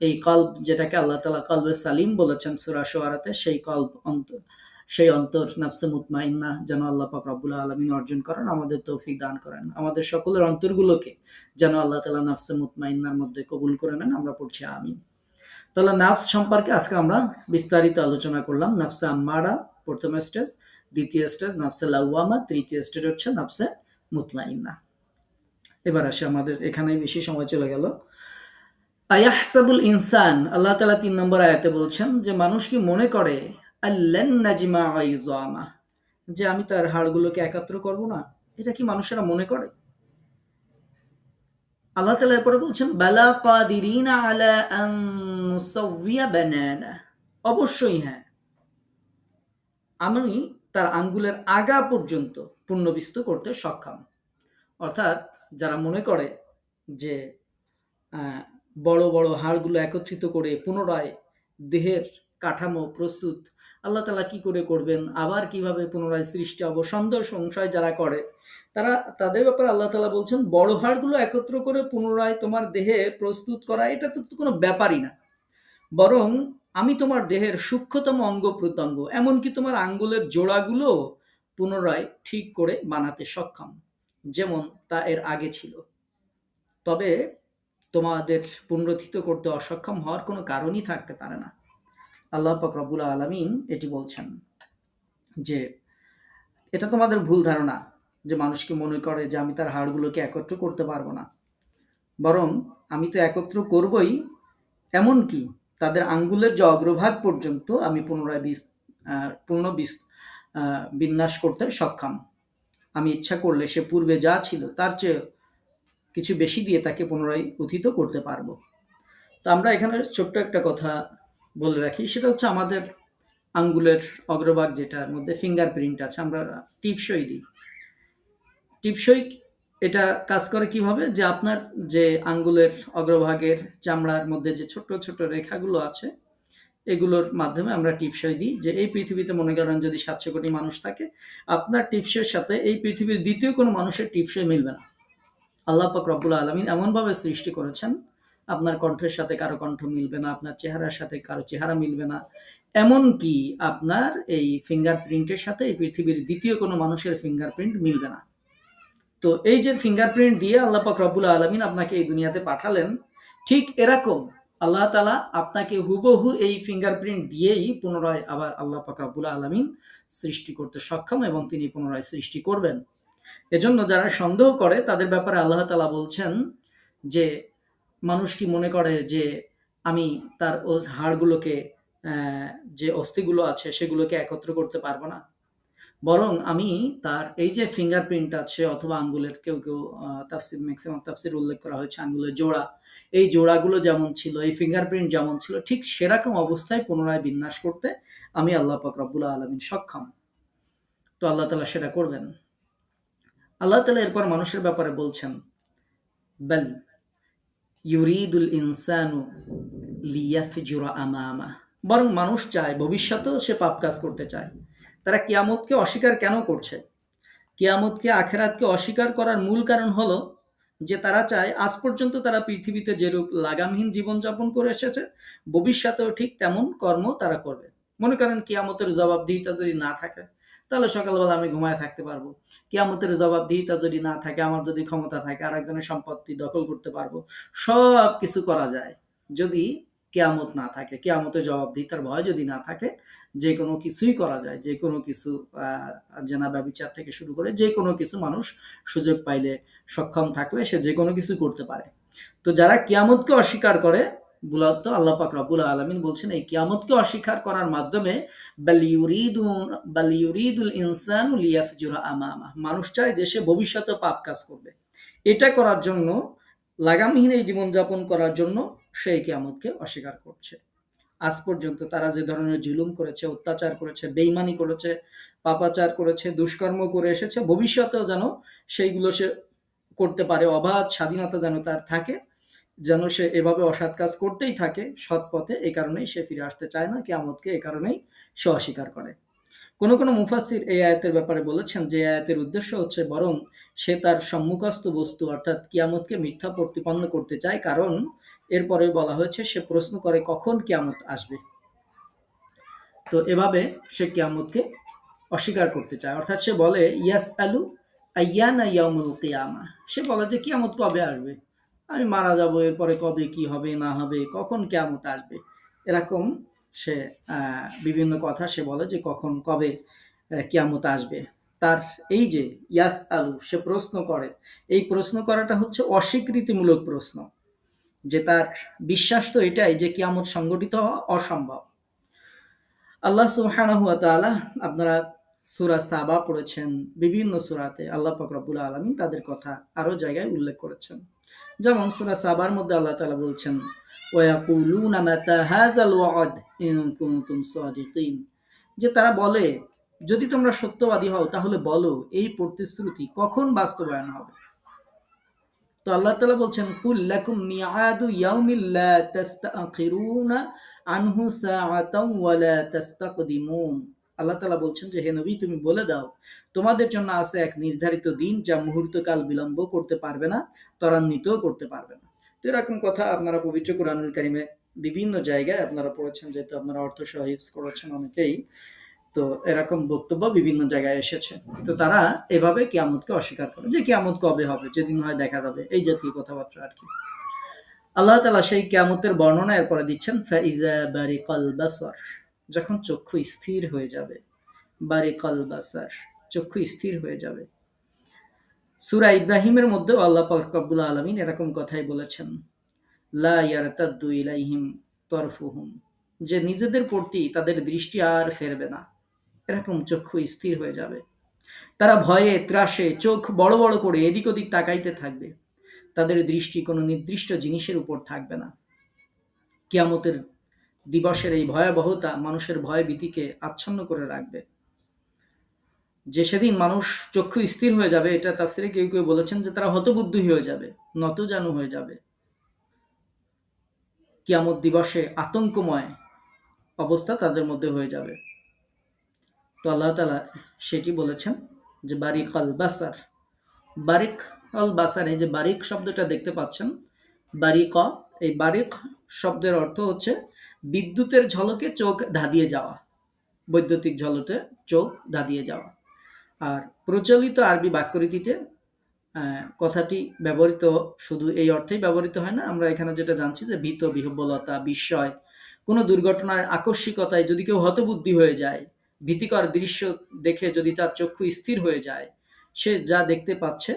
এই কলব যেটাকে আল্লাহ তাআলা কলবে সালিম বলেছেন সূরা শুআরাতে, সেই কলব অন্তর, সেই অন্তর নাফসে মুতমাইন্না যেন আল্লাহ পাক রব্বুল আলামিন অর্জন করেন, আমাদের তৌফিক দান করেন। আমাদের সকলের অন্তরগুলোকে যেন আল্লাহ তাআলা নাফসে মুতমাইন্নার মধ্যে কবুল করে নেন। আমরা পড়ছি আমিন। তাহলে নাফস সম্পর্কে আজকে আমরা বিস্তারিত আলোচনা করলাম। নাফসে আম্মারা প্রথম স্টেজ, দ্বিতীয় স্টেজ নাফসে লাওয়ামা, তৃতীয় স্টেজ হচ্ছে নাফসে মুতমাইন্না। এবার আসে, আমাদের এখানেই বেশি সময় চলে গেল। আয়াহসাবুল ইনসান, আল্লাহ তাআলা ৩ নম্বর আয়াতে বলছেন যে মানুষ কি মনে করে আল্লান নাজমা ইযামা, যে আমি তার হাড়গুলোকে একত্র করব না। এটা কি মানুষেরা মনে করে? আল্লাহ তাআলা এরপরে বলছেন বালা কাদিরিনা আলা আন নুসাউইয়া বানানা, অবশ্যই হ্যাঁ, আমি তার আঙ্গুলের আগা পর্যন্ত পূর্ণবিস্ত করতে সক্ষম। অর্থাৎ যারা মনে করে যে বড় বড় হাড়গুলো একত্রিত করে পুনরায় দেহের কাঠামো প্রস্তুত আল্লাহ তাআলা কি করে করবেন, আবার কিভাবে পুনরায় সৃষ্টি হবো, সন্দেহ সংশয় যারা করে, তারা, তাদের ব্যাপারে আল্লাহ তাআলা বলছেন বড় হাড়গুলো একত্র করে পুনরায় তোমার দেহে প্রস্তুত করা এটা তো কোনো ব্যাপারই না। বরং আমি তোমার দেহের সূক্ষ্মতম অঙ্গ প্রত্যঙ্গ, এমনকি তোমার আঙ্গুলের জোড়াগুলো পুনরায় ঠিক করে বানাতে সক্ষম, যেমন তা এর আগে ছিল। তবে তোমাদের পুনরুত্থিত করতে অসক্ষম হওয়ার কোনো কারণই থাকতে পারে না। আল্লাহ পাক রব্বুল আলামিন এটি বলছেন যে এটা তোমাদের ভুল ধারণা, যে মানুষকে মনে করে যে আমি তার হাড়গুলোকে একত্র করতে পারবো না, বরং আমি তো একত্র করবই, এমনকি তাদের আঙ্গুলের যে অগ্রভাগ পর্যন্ত আমি পুনরায় পূর্ণ বিন্যাস করতে সক্ষম। আমি ইচ্ছা করলে সে পূর্বে যা ছিল তার চেয়ে কিছু বেশি দিয়ে তাকে পুনরায় উত্থিত করতে পারবো। তো আমরা এখানে ছোট্ট একটা কথা বলে রাখি, সেটা হচ্ছে আমাদের আঙ্গুলের অগ্রভাগ যেটার মধ্যে ফিঙ্গারপ্রিন্ট আছে, আমরা টিপসই দিই। টিপসই এটা কাজ করে কিভাবে, যে আপনার যে আঙ্গুলের অগ্রভাগের চামড়ার মধ্যে যে ছোট ছোট রেখাগুলো আছে, এগুলোর মাধ্যমে আমরা টিপসই দিই। যে এই পৃথিবীতে মনে করেন যদি 700 কোটি মানুষ থাকে, আপনার টিপসইয়ের সাথে এই পৃথিবীর দ্বিতীয় কোনো মানুষের টিপসই মিলবে না। আল্লাহ পাক রব্বুল আলামিন এমনভাবে সৃষ্টি করেছেন, আপনার কণ্ঠের সাথে কারো কণ্ঠ মিলবে না, আপনার চেহারার সাথে কারো চেহারা মিলবে না। এমনকি আপনার এই ফিঙ্গারপ্রিন্টের সাথে এই পৃথিবীর দ্বিতীয় কোনো মানুষের ফিঙ্গারপ্রিন্ট মিলবে না। তো এই যে ফিঙ্গারপ্রিন্ট দিয়ে আল্লাহ পাক রব্বুল আলামিন আপনাকে এই দুনিয়াতে পাঠালেন, ঠিক এরকম আল্লাহ তাআলা আপনাকে হুবহু এই ফিঙ্গারপ্রিন্ট দিয়েই পুনরায় আবার আল্লাহ পাক রব্বুল আলামিন সৃষ্টি করতে সক্ষম, এবং তিনি পুনরায় সৃষ্টি করবেন। এজন্য যারা সন্দেহ করে তাদের ব্যাপারে আল্লাহ তাআলা বলছেন যে মানুষটি মনে করে যে আমি তার হাড়গুলোকে, যে অস্থিগুলো আছে সেগুলোকে একত্র করতে পারবো না, বরং আমি তার এই যে ফিঙ্গারপ্রিন্ট আছে অথবা আঙ্গুলের, কেউ কেউ তাফসির, ম্যাক্সিমাম তাফসির উল্লেখ করা হয়েছে আঙ্গুলের জোড়া, এই জোড়াগুলো যেমন ছিল, এই ফিঙ্গারপ্রিন্ট যেমন ছিল, ঠিক সেরকম অবস্থায় পুনরায় বিন্যাস করতে আমি আল্লাহ পাক রব্বুল আলামিন সক্ষম। তো আল্লাহ তাআলা সেটা করবেন। আল্লাহ তাআলা এরপর মানুষের ব্যাপারে বলছেন, বাল ইউরিদুল ইনসানু লিয়াফজুরা আমামা, বরং মানুষ চায় ভবিষ্যতেও সে পাপ কাজ করতে চায়। তারা কিয়ামতকে অস্বীকার কেন করছে? কিয়ামতকে, আখেরাতকে অস্বীকার করার মূল কারণ হলো যে তারা চায় আজ পর্যন্ত তারা পৃথিবীতে যেরূপ লাগামহীন জীবনযাপন করে এসেছে, ভবিষ্যতেও ঠিক তেমন কর্ম তারা করবে। মনে করেন কিয়ামতের জবাবদিহিতা যদি না থাকে, তাহলে সকালবেলা আমি ঘুমায় থাকতে পারবো। কিয়ামতের জবাবদিহিতা যদি না থাকে, আমার যদি ক্ষমতা থাকে আর একজনের সম্পত্তি দখল করতে পারবো, সব কিছু করা যায়। যদি কিয়ামত না থাকে, কিয়ামতের জবাবদিহিতার ভয় যদি না থাকে, যে কোনো কিছুই করা যায়। যে কোনো কিছু, জেনা ব্যভিচার থেকে শুরু করে যে কোনো কিছু মানুষ সুযোগ পাইলে, সক্ষম থাকলে সে যে কোনো কিছু করতে পারে। তো যারা কিয়ামতকে অস্বীকার করে, মূলত আল্লাহ পাক রব্বুল আলামিন বলছেন এই কিয়ামতকে অস্বীকার করার মাধ্যমে বাল ইউরিদুল ইনসানু লিয়াফজুরা আমামা, মানুষ চায় যে সে ভবিষ্যতে পাপ কাজ করবে। এটা করার জন্য, লাগামহীন এই জীবনযাপন করার জন্য সে কিয়ামতকে অস্বীকার করছে। আজ পর্যন্ত তারা যে ধরনের জুলুম করেছে, অত্যাচার করেছে, বেইমানি করেছে, পাপাচার করেছে, দুষ্কর্ম করে এসেছে, ভবিষ্যতেও যেন সেইগুলো সে করতে পারে, অবাধ স্বাধীনতা যেন তার থাকে, যেন সে এভাবে অসৎ কাজ করতেই থাকে সৎ পথে। এই কারণেই সে ফিরে আসতে চায় না কিয়ামতকে, এই কারণেই সে অস্বীকার করে। কোনো কোনো মুফাসসির এই আয়াতের ব্যাপারে বলেছেন যে আয়াতের উদ্দেশ্য হচ্ছে বরং সে তার সম্মুখস্থ বস্তু অর্থাৎ কিয়ামতকে মিথ্যা প্রতিপন্ন করতে চায়, কারণ এরপরে বলা হয়েছে সে প্রশ্ন করে কখন কিয়ামত আসবে। তো এভাবে সে কিয়ামতকে অস্বীকার করতে চায়, অর্থাৎ সে বলে ইয়াস আলু আইয়ানা ইয়াউমুল কিয়ামা, সে বলে যে কিয়ামত কবে আসবে, আমি মারা যাব, এরপরে কবে কি হবে না হবে, কখন কিয়ামত আসবে, এরকম সে বিভিন্ন কথা সে বলে যে কখন কবে কিয়ামত আসবে। তার এই যে ইয়াস আলু, সে প্রশ্ন করে, এই প্রশ্ন করাটা হচ্ছে অস্বীকৃতিমূলক প্রশ্ন, যে তার বিশ্বাস তো এটাই যে কিয়ামত সংগঠিত হওয়া অসম্ভব। আল্লাহ সুবহানাহু ওয়া তাআলা, আপনারা সূরা সাবা পড়েছেন, বিভিন্ন সূরাতে আল্লাহ পাক রব্বুল আলামিন তাদের কথা আরো জায়গায় উল্লেখ করেছেন। যেমন সূরা সাবার মধ্যে আল্লাহ তাআলা বলছেন, ওয়া ইয়াকুলুনা মাতা হাযাল ওয়া'দ ইন কুনতুম সাদিকিন, যে তারা বলে যদি তোমরা সত্যবাদী হও তাহলে বলো এই প্রতিশ্রুতি কখন বাস্তবায়ন হবে। তো আল্লাহ তাআলা বলছেন, কুল লাকুম মিআদু ইয়াউমিন লা তাস্তাখিরুনা আনহু সাআতাও ওয়া লা তাস্তাকদিমুন। আল্লাহ তাআলা বলছেন যে হে নবী তুমি বলে দাও তোমাদের জন্য আছে এক নির্ধারিত দিন, যা মুহূর্তকাল বিলম্ব করতে পারবে না, ত্বরান্বিতও করতে পারবে না। তো এরকম কথা আপনারা পবিত্র কোরআনুল কারীমে বিভিন্ন জায়গায় আপনারা পড়েছেন, যেহেতু আপনারা অর্থ সহ হিফজ করেছেন অনেকেই, তো এরকম বক্তব্য বিভিন্ন জায়গায় এসেছে। তো তারা এভাবে কিয়ামতকে অস্বীকার করে, যে কিয়ামত কবে হবে, যেদিন হয় দেখা যাবে, এই জাতীয় কথাবার্তা আর কি। আল্লাহ তাআলা সেই কিয়ামতের বর্ণনা এরপরে দিচ্ছেন, ফাইযা বারিকাল বাসার, যখন চক্ষু স্থির হয়ে যাবে, বারিকাল বাসার, চক্ষু স্থির হয়ে যাবে। সূরা ইব্রাহিমের মধ্যেও আল্লাহ পাক রব্বুল আলামিন এরকম কথাই বলেছেন, লা ইয়ারতাদ্দু ইলাইহিম তরফুহুম, যে নিজেদের প্রতি তাদের দৃষ্টি আর ফেরবে না। এরকম চক্ষু স্থির হয়ে যাবে। তারা ভয়ে ত্রাসে চোখ বড় বড় করে এদিক ওদিক তাকাইতে থাকবে। তাদের দৃষ্টি কোনো নির্দিষ্ট জিনিসের উপর থাকবে না। কিয়ামতের দিবসের এই ভয়াবহতা মানুষের ভয় ভীতিকে আচ্ছন্ন করে রাখবে। যে সেদিন মানুষ চক্ষু স্থির হয়ে যাবে, এটা তাফসিরে কেউ কেউ বলেছেন যে তারা হতবুদ্ধি হয়ে যাবে, নতজানু হয়ে যাবে। কিয়ামত দিবসে আতঙ্কময় অবস্থা তাদের মধ্যে হয়ে যাবে। তো আল্লাহ তাআলা সেটি বলেছেন যে বারিক আল বাসার, বারিক আল বাসার, এই যে বারিক শব্দটা দেখতে পাচ্ছেন, বারিক, এই বারিক শব্দের অর্থ হচ্ছে বিদ্যুতের ঝলকে চোখ ধাঁধিয়ে যাওয়া, বৈদ্যুতিক ঝলকে চোখ ধাঁধিয়ে যাওয়া। আর প্রচলিত আরবি বাক্যরীতিতে কথাটি ব্যবহৃত শুধু এই অর্থেই ব্যবহৃত হয় না। আমরা এখানে যেটা জানছি যে ভীত, বিহ্বলতা, বিস্ময়, কোনো দুর্ঘটনার আকস্মিকতায় যদি কেউ হতবুদ্ধি হয়ে যায়, ভীতিকর দৃশ্য দেখে যদি তার চক্ষু স্থির হয়ে যায়, সে যা দেখতে পাচ্ছে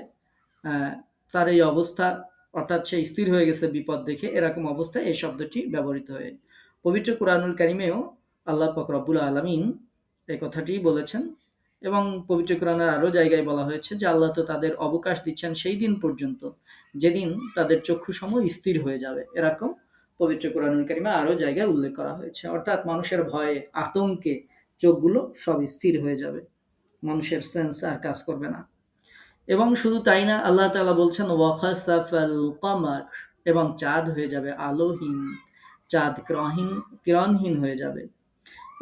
তার এই অবস্থা, অর্থাৎ সে স্থির হয়ে গেছে বিপদ দেখে, এরকম অবস্থায় এই শব্দটি ব্যবহৃত হয়। পবিত্র কুরআনুল কারিমেও আল্লাহ পাক রব্বুল আলামিন এই কথাটি বলেছেন, এবং পবিত্র কোরআনের আরও জায়গায় বলা হয়েছে যে আল্লাহ তো তাদের অবকাশ দিচ্ছেন সেই দিন পর্যন্ত যেদিন তাদের চক্ষুসমূহ স্থির হয়ে যাবে। এরকম পবিত্র কোরআনুল কারিমে আরও জায়গায় উল্লেখ করা হয়েছে। অর্থাৎ মানুষের ভয়ে, আতঙ্কে চোখগুলো সব স্থির হয়ে যাবে, মানুষের সেন্স আর কাজ করবে না। এবং শুধু তাই না, আল্লাহ তাআলা বলছেন ওয়াখাসাফাল কমার, এবং চাঁদ হয়ে যাবে আলোহীন, চাঁদ কিরণহীন হয়ে যাবে।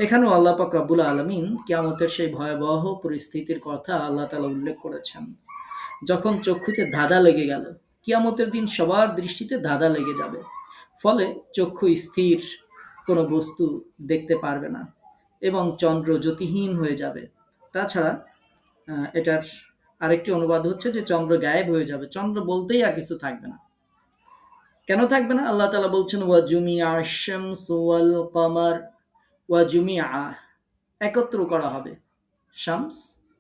এখানেও আল্লাহ পাক রব্বুল আলামিন কিয়ামতের সেই ভয়াবহ পরিস্থিতির কথা আল্লাহ তাআলা উল্লেখ করেছেন। যখন চক্ষুতে ধাঁধা লেগে গেল, কিয়ামতের দিন সবার দৃষ্টিতে ধাঁধা লেগে যাবে, ফলে চক্ষু স্থির, কোনো বস্তু দেখতে পারবে না, এবং চন্দ্র জ্যোতিহীন হয়ে যাবে। তাছাড়া এটার আরেকটি অনুবাদ হচ্ছে যে চন্দ্র গায়েব হয়ে যাবে, চন্দ্র বলতেই আর কিছু থাকবে না। কেন থাকবে না? আল্লাহ তাআলা বলছেন ওয়াজুমিআ আশ-শামসু ওয়াল কমার, ওয়াজুমিআ একত্র করা হবে, শামস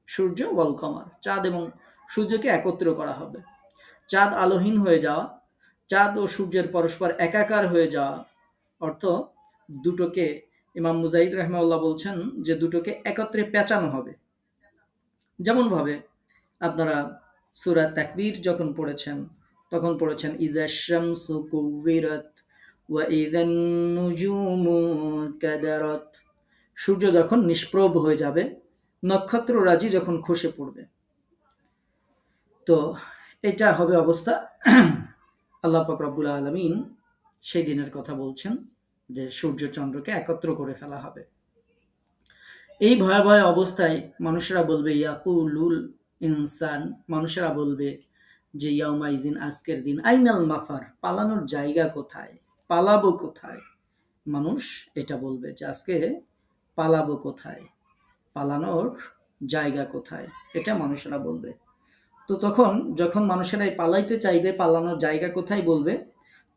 সূর্য, ওয়াল কমার চাঁদ এবং সূর্যকে একত্র করা হবে। চাঁদ আলোহীন হয়ে যাওয়া, চাঁদ ও সূর্যের পরস্পর একাকার হয়ে যাওয়া অর্থ দুটোকে, ইমাম মুজাহিদ রাহিমাহুল্লাহ বলছেন যে দুটোকে একত্রে পেঁচানো হবে। যেমনভাবে আপনারা সূরা তাকবীর যখন পড়েছেন তখন পড়েছেন ইজা শামসু কুবিরাত ওয়া ইযান নুজুমু কাদারাত, সূর্য যখন নিষ্প্রভ হয়ে যাবে, নক্ষত্ররাজি যখন খসে পড়বে। তো এটা হবে অবস্থা। আল্লাহ পাক রব্বুল আলামিন সেই দিনের কথা বলছেন যে সূর্য চন্দ্রকে একত্র করে ফেলা হবে। এই ভয়াবহ অবস্থায় মানুষেরা বলবে ইয়াকুলুল ইনসান, মানুষেরা বলবে যে ইয়াউমাইজিন, আজকের দিন, আইনাল মাফার, পালানোর জায়গা কোথায়, পালাবো কোথায়। মানুষ এটা বলবে যে আজকে পালাবো কোথায়, পালানোর জায়গা কোথায়, এটা মানুষেরা বলবে। তো তখন যখন মানুষেরা পালাইতে চাইবে, পালানোর জায়গা কোথায় বলবে,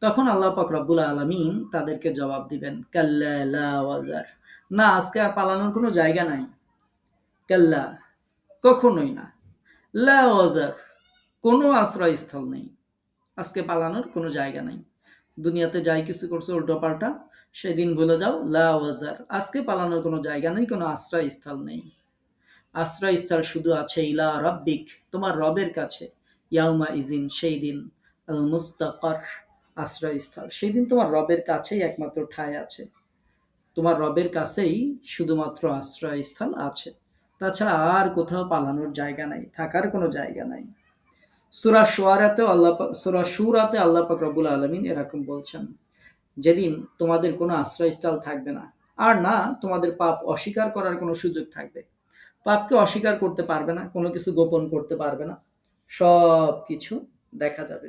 তখন আল্লাহ পাক রব্বুল আলামিন তাদেরকে জবাব দিবেন কাল্লা লা ওয়াজার, না আজকে আর পালানোর কোনো জায়গা নাই। কাল্লা, কখনোই না। লা ওয়াজার, কোনো আশ্রয়স্থল নেই। আজকে পালানোর কোনো জায়গা নাই। দুনিয়াতে যাই কিছু করছো উল্টোপাল্টা, সেদিন ভুলে যাও। লা ওয়াজার, আজকে পালানোর কোনো জায়গা নেই, কোনো আশ্রয়স্থল নেই। আশ্রয়স্থল শুধু আছে ইলা রাব্বিক, তোমার রবের কাছে। ইয়াউমা ইজিন, সেই দিন, আল মুস্তাকার, আশ্রয়স্থল, সেই দিন তোমার রবের কাছেই একমাত্র ঠাঁই আছে, তোমার রবের কাছেই শুধুমাত্র আশ্রয়স্থল আছে, তাছাড়া আর কোথাও পালানোর জায়গা নাই, থাকার কোনো জায়গা নাই। সূরা শুরাতে আল্লাহ পাক রব্বুল আলামিন এরকম বলছেন, যেদিন তোমাদের কোনো আশ্রয়স্থল থাকবে না, আর না তোমাদের পাপ অস্বীকার করার কোনো সুযোগ থাকবে। পাপকে অস্বীকার করতে পারবে না, কোনো কিছু গোপন করতে পারবে না, সব কিছু দেখা যাবে,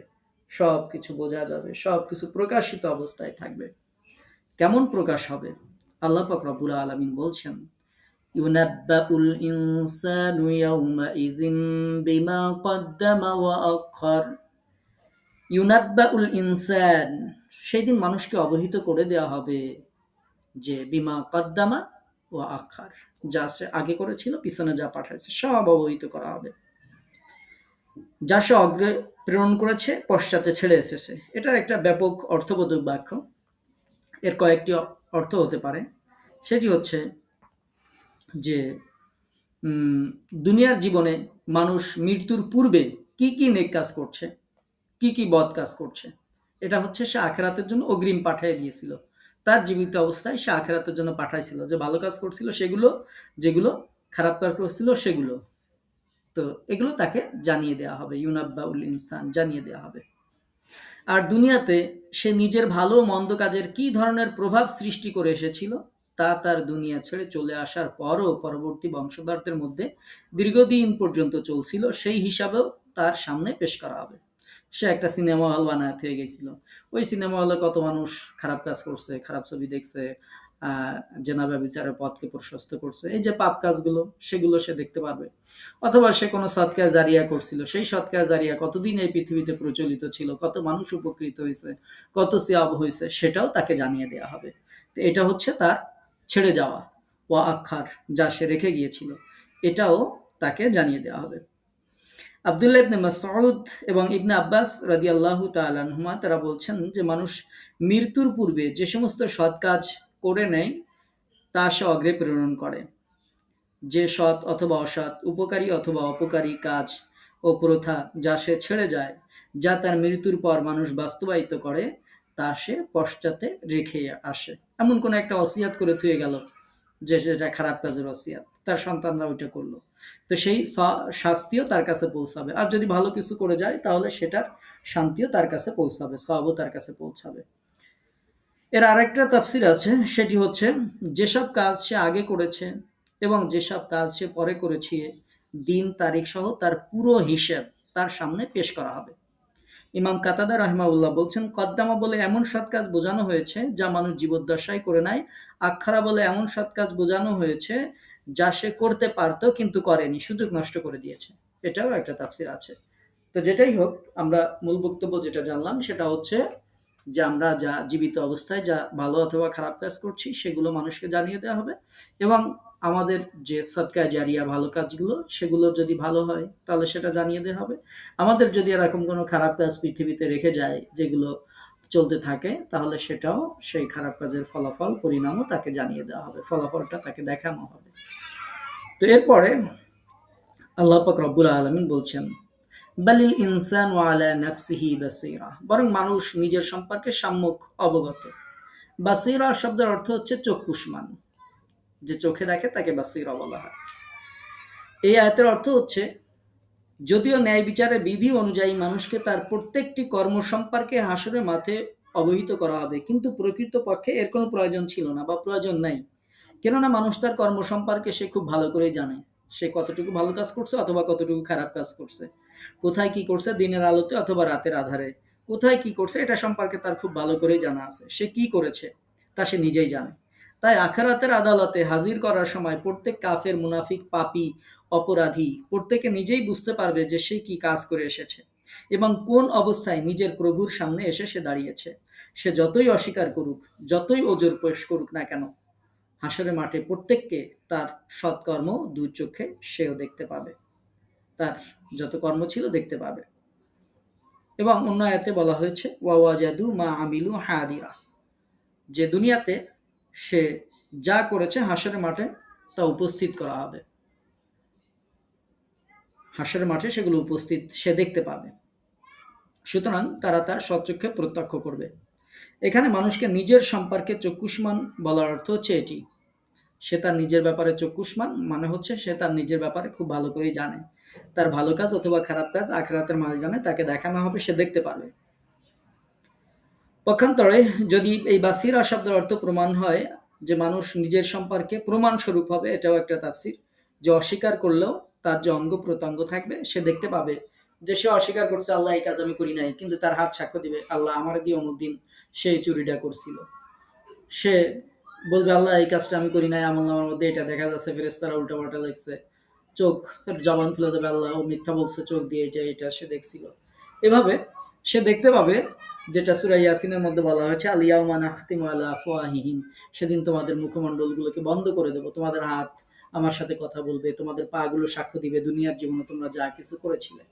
সব কিছু বোঝা যাবে, সব কিছু প্রকাশিত অবস্থায় থাকবে। কেমন প্রকাশ হবে? আল্লাহ পাক রব্বুল আলামিন বলছেন ইউনাব্বাউল ইনসানু ইয়াউমাইযিন বিমা কদ্দামা ওয়া আখার। ইউনাব্বাউল ইনসান, সেই দিন মানুষকে অবহিত করে দেওয়া হবে যে বিমা কদ্দামা ওয়া আখার, যা সে আগে করেছিল, পিছনে যা পাঠাইছে, সব অবহিত করা হবে। যা সে অগ্রে প্রেরণ করেছে, পশ্চাতে ছেড়ে এসেছে। এটার একটা ব্যাপক অর্থবোধক বাক্য। এর কয়েকটি অর্থ হতে পারে। সেটি হচ্ছে যে দুনিয়ার জীবনে মানুষ মৃত্যুর পূর্বে কি কি নেক কাজ করছে, কি কি বদ কাজ করছে, এটা হচ্ছে সে আখেরাতের জন্য অগ্রিম পাঠিয়ে দিয়েছিল। তার জীবিত অবস্থায় সে আখেরাতের জন্য পাঠাইছিল, যে ভালো কাজ করছিল সেগুলো, যেগুলো খারাপ কাজ করছিল সেগুলো। তো এগুলো তাকে জানিয়ে দেওয়া হবে, ইউনাব্বাউল ইনসান, জানিয়ে দেওয়া হবে। আর দুনিয়াতে সে নিজের ভালো মন্দ কাজের কি ধরনের প্রভাব সৃষ্টি করে এসেছিল, তা তার দুনিয়া ছেড়ে চলে আসার পরও পরবর্তী বংশধরদের মধ্যে দীর্ঘদিন পর্যন্ত চলছিল, সেই হিসাবেও তার সামনে পেশ করা হবে। সে একটা সিনেমা হল বানাতে হয়ে গেছিল, ওই সিনেমা হলে কত মানুষ খারাপ কাজ করছে, খারাপ ছবি দেখছে, জেনা ব্যভিচারের পথকে প্রশস্ত করছে, এই যে পাপ কাজগুলো, সেগুলো সে দেখতে পারবে। অথবা সে কোনো সৎকা জারিয়া করছিল, সেই সৎকা জারিয়া কতদিন এই পৃথিবীতে প্রচলিত ছিল, কত মানুষ উপকৃত হয়েছে, কত সিয়াব হয়েছে, সেটাও তাকে জানিয়ে দেওয়া হবে। তো এটা হচ্ছে তার ছেড়ে যাওয়া, ওয়া আখার, যা সে রেখে গিয়েছিল, এটাও তাকে জানিয়ে দেওয়া হবে। আব্দুল্লাহ ইবনে মাসউদ এবং ইবনে আব্বাস রাদিয়াল্লাহু তাআলা আনহুমা তারা বলছেন যে মানুষ মৃত্যুর পূর্বে যে সমস্ত সৎ কাজ করে নেয় তা সে অগ্রে প্রেরণ করে। যে সৎ অথবা অসৎ, উপকারী অথবা অপকারী কাজ ও প্রথা যা সে ছেড়ে যায়, যা তার মৃত্যুর পর মানুষ বাস্তবায়িত করে, তা সে পশ্চাতে রেখে আসে। এমন কোনো একটা ওসিয়াত করে থুয়ে গেল, যে সেটা খারাপ কাজের ওসিয়াত, তার সন্তানরা ওইটা করলো, তো সেই শাস্তিও তার কাছে পৌঁছাবে। আর যদি ভালো কিছু করে যায় তাহলে সেটার শান্তিও তার কাছে পৌঁছাবে, সওয়াবও তার কাছে পৌঁছাবে। এর আরেকটা তাফসির আছে, সেটি হচ্ছে যেসব কাজ সে আগে করেছে এবং যেসব কাজ সে পরে করেছে, দিন তারিখ সহ তার পুরো হিসেব তার সামনে পেশ করা হবে। ইমাম কাতাদা রাহিমাহুল্লাহ বলছেন, কদ্দামা বলে এমন সৎ কাজ বোঝানো হয়েছে যা মানুষ জীবদ্দশায় করে নাই, আখারা বলে এমন সৎ কাজ বোঝানো হয়েছে যা সে করতে পারতো কিন্তু করেনি, সুযোগ নষ্ট করে দিয়েছে। এটাও একটা তাফসির আছে। তো যেটাই হোক, আমরা মূল বক্তব্য যেটা জানলাম সেটা হচ্ছে যে আমরা যা জীবিত অবস্থায় যা ভালো অথবা খারাপ কাজ করছি সেগুলো মানুষকে জানিয়ে দেওয়া হবে, এবং আমাদের যে সদকায়ে জারিয়া ভালো কাজগুলো, সেগুলো যদি ভালো হয় তাহলে সেটা জানিয়ে দেওয়া হবে। আমাদের যদি এরকম কোনো খারাপ কাজ পৃথিবীতে রেখে যায় যেগুলো চলতে থাকে, তাহলে সেটাও, সেই খারাপ কাজের ফলাফল পরিণামও তাকে জানিয়ে দেওয়া হবে, ফলাফলটা তাকে দেখানো হবে। তো এরপরে আল্লাহ পাক রব্বুল আলামিন বলছেন, বালিল ইনসানু আলা নাফসিহি বাসীরা, বরং মানুষ নিজের সম্পর্কে সম্যক অবগত। বাসীরা শব্দের অর্থ হচ্ছে চক্ষুষ্মান, যে চোখে দেখে তাকে বাসীরা বলা হয়। এই আয়াতের অর্থ হচ্ছে, যদিও ন্যায় বিচারের বিধি অনুযায়ী মানুষকে তার প্রত্যেকটি কর্ম সম্পর্কে হাসরের মাঠে অবহিত করা হবে, কিন্তু প্রকৃতপক্ষে এর কোনো প্রয়োজন ছিল না বা প্রয়োজন নাই। কেননা মানুষ তার কর্ম সম্পর্কে সে খুব ভালো করেই জানে, সে কতটুকু ভালো কাজ করছে অথবা কতটুকু খারাপ কাজ করছে, কোথায় কি করছে দিনের আলোতে অথবা রাতের আধারে, কোথায় কি করছে এটা সম্পর্কে তার খুব ভালো করেই জানা আছে। সে কি করেছে তা সে নিজেই জানে। তাই আখিরাতের আদালতে হাজির করার সময় প্রত্যেক কাফের, মুনাফিক, পাপী, অপরাধী প্রত্যেকে নিজেই বুঝতে পারবে যে সে কি কাজ করে এসেছে এবং কোন অবস্থায় নিজের প্রভুর সামনে এসে সে দাঁড়িয়েছে। সে যতই অস্বীকার করুক, যতই ওজর পেশ করুক না কেন, হাসরের মাঠে প্রত্যেককে তার সৎকর্ম দুই চোখে সেও দেখতে পাবে, তার যত কর্ম ছিল দেখতে পাবে। এবং অন্য আয়াতে বলা হয়েছে, ওয়াওয়াজাদু মা আমিলু হাদিরা, যে দুনিয়াতে সে যা করেছে হাসরের মাঠে তা উপস্থিত করা হবে, হাসরের মাঠে সেগুলো উপস্থিত সে দেখতে পাবে। সুতরাং তারা তার সচক্ষে প্রত্যক্ষ করবে। এখানে মানুষকে নিজের সম্পর্কে চক্ষুষ্মান বলার অর্থ হচ্ছে এটি, সে তার নিজের ব্যাপারে চক্ষুষ্মান, মানে হচ্ছে সে তার নিজের ব্যাপারে খুব ভালো করেই জানে। তার ভালো কাজ অথবা খারাপ কাজ আখিরাতের ময়দানে তাকে দেখানো হবে, সে দেখতে পারবে। পক্ষান্তরে যদি এই বাসিরা শব্দের অর্থ প্রমাণ হয় যে মানুষ নিজের সম্পর্কে প্রমাণ স্বরূপ হবে, এটাও একটা তাফসীর, যে অস্বীকার করলেও তার যে অঙ্গ প্রত্যঙ্গ থাকবে সে দেখতে পাবে যে সে অস্বীকার করছে, আল্লাহ এই কাজ আমি করি নাই, কিন্তু তার হাত সাক্ষ্য দিবে, আল্লাহ আমার দিয়ে অমুক দিন সেই চুরিটা করছিল। সে বলবে, আল্লাহ এই কাজটা আমি করি নাই, আমলনামার মধ্যে এটা দেখা যাচ্ছে, ফেরেশতারা উল্টাপাল্টা লিখছে। চোখ, জবান খুলে দেবে, আল্লাহ ও মিথ্যা বলছে, চোখ দিয়ে এটা এটা সে দেখছিল। এভাবে সে দেখতে পাবে, যেটা সূরা ইয়াসিনের মধ্যে বলা হয়েছে, আল ইয়াউমা নাখতিমু আলা আফওয়াহিহিম, সেদিন তোমাদের মুখমণ্ডলগুলোকে বন্ধ করে দেব, তোমাদের হাত আমার সাথে কথা বলবে, তোমাদের পা গুলো সাক্ষ্য দিবে দুনিয়ার জীবনে তোমরা যা কিছু করেছিলে।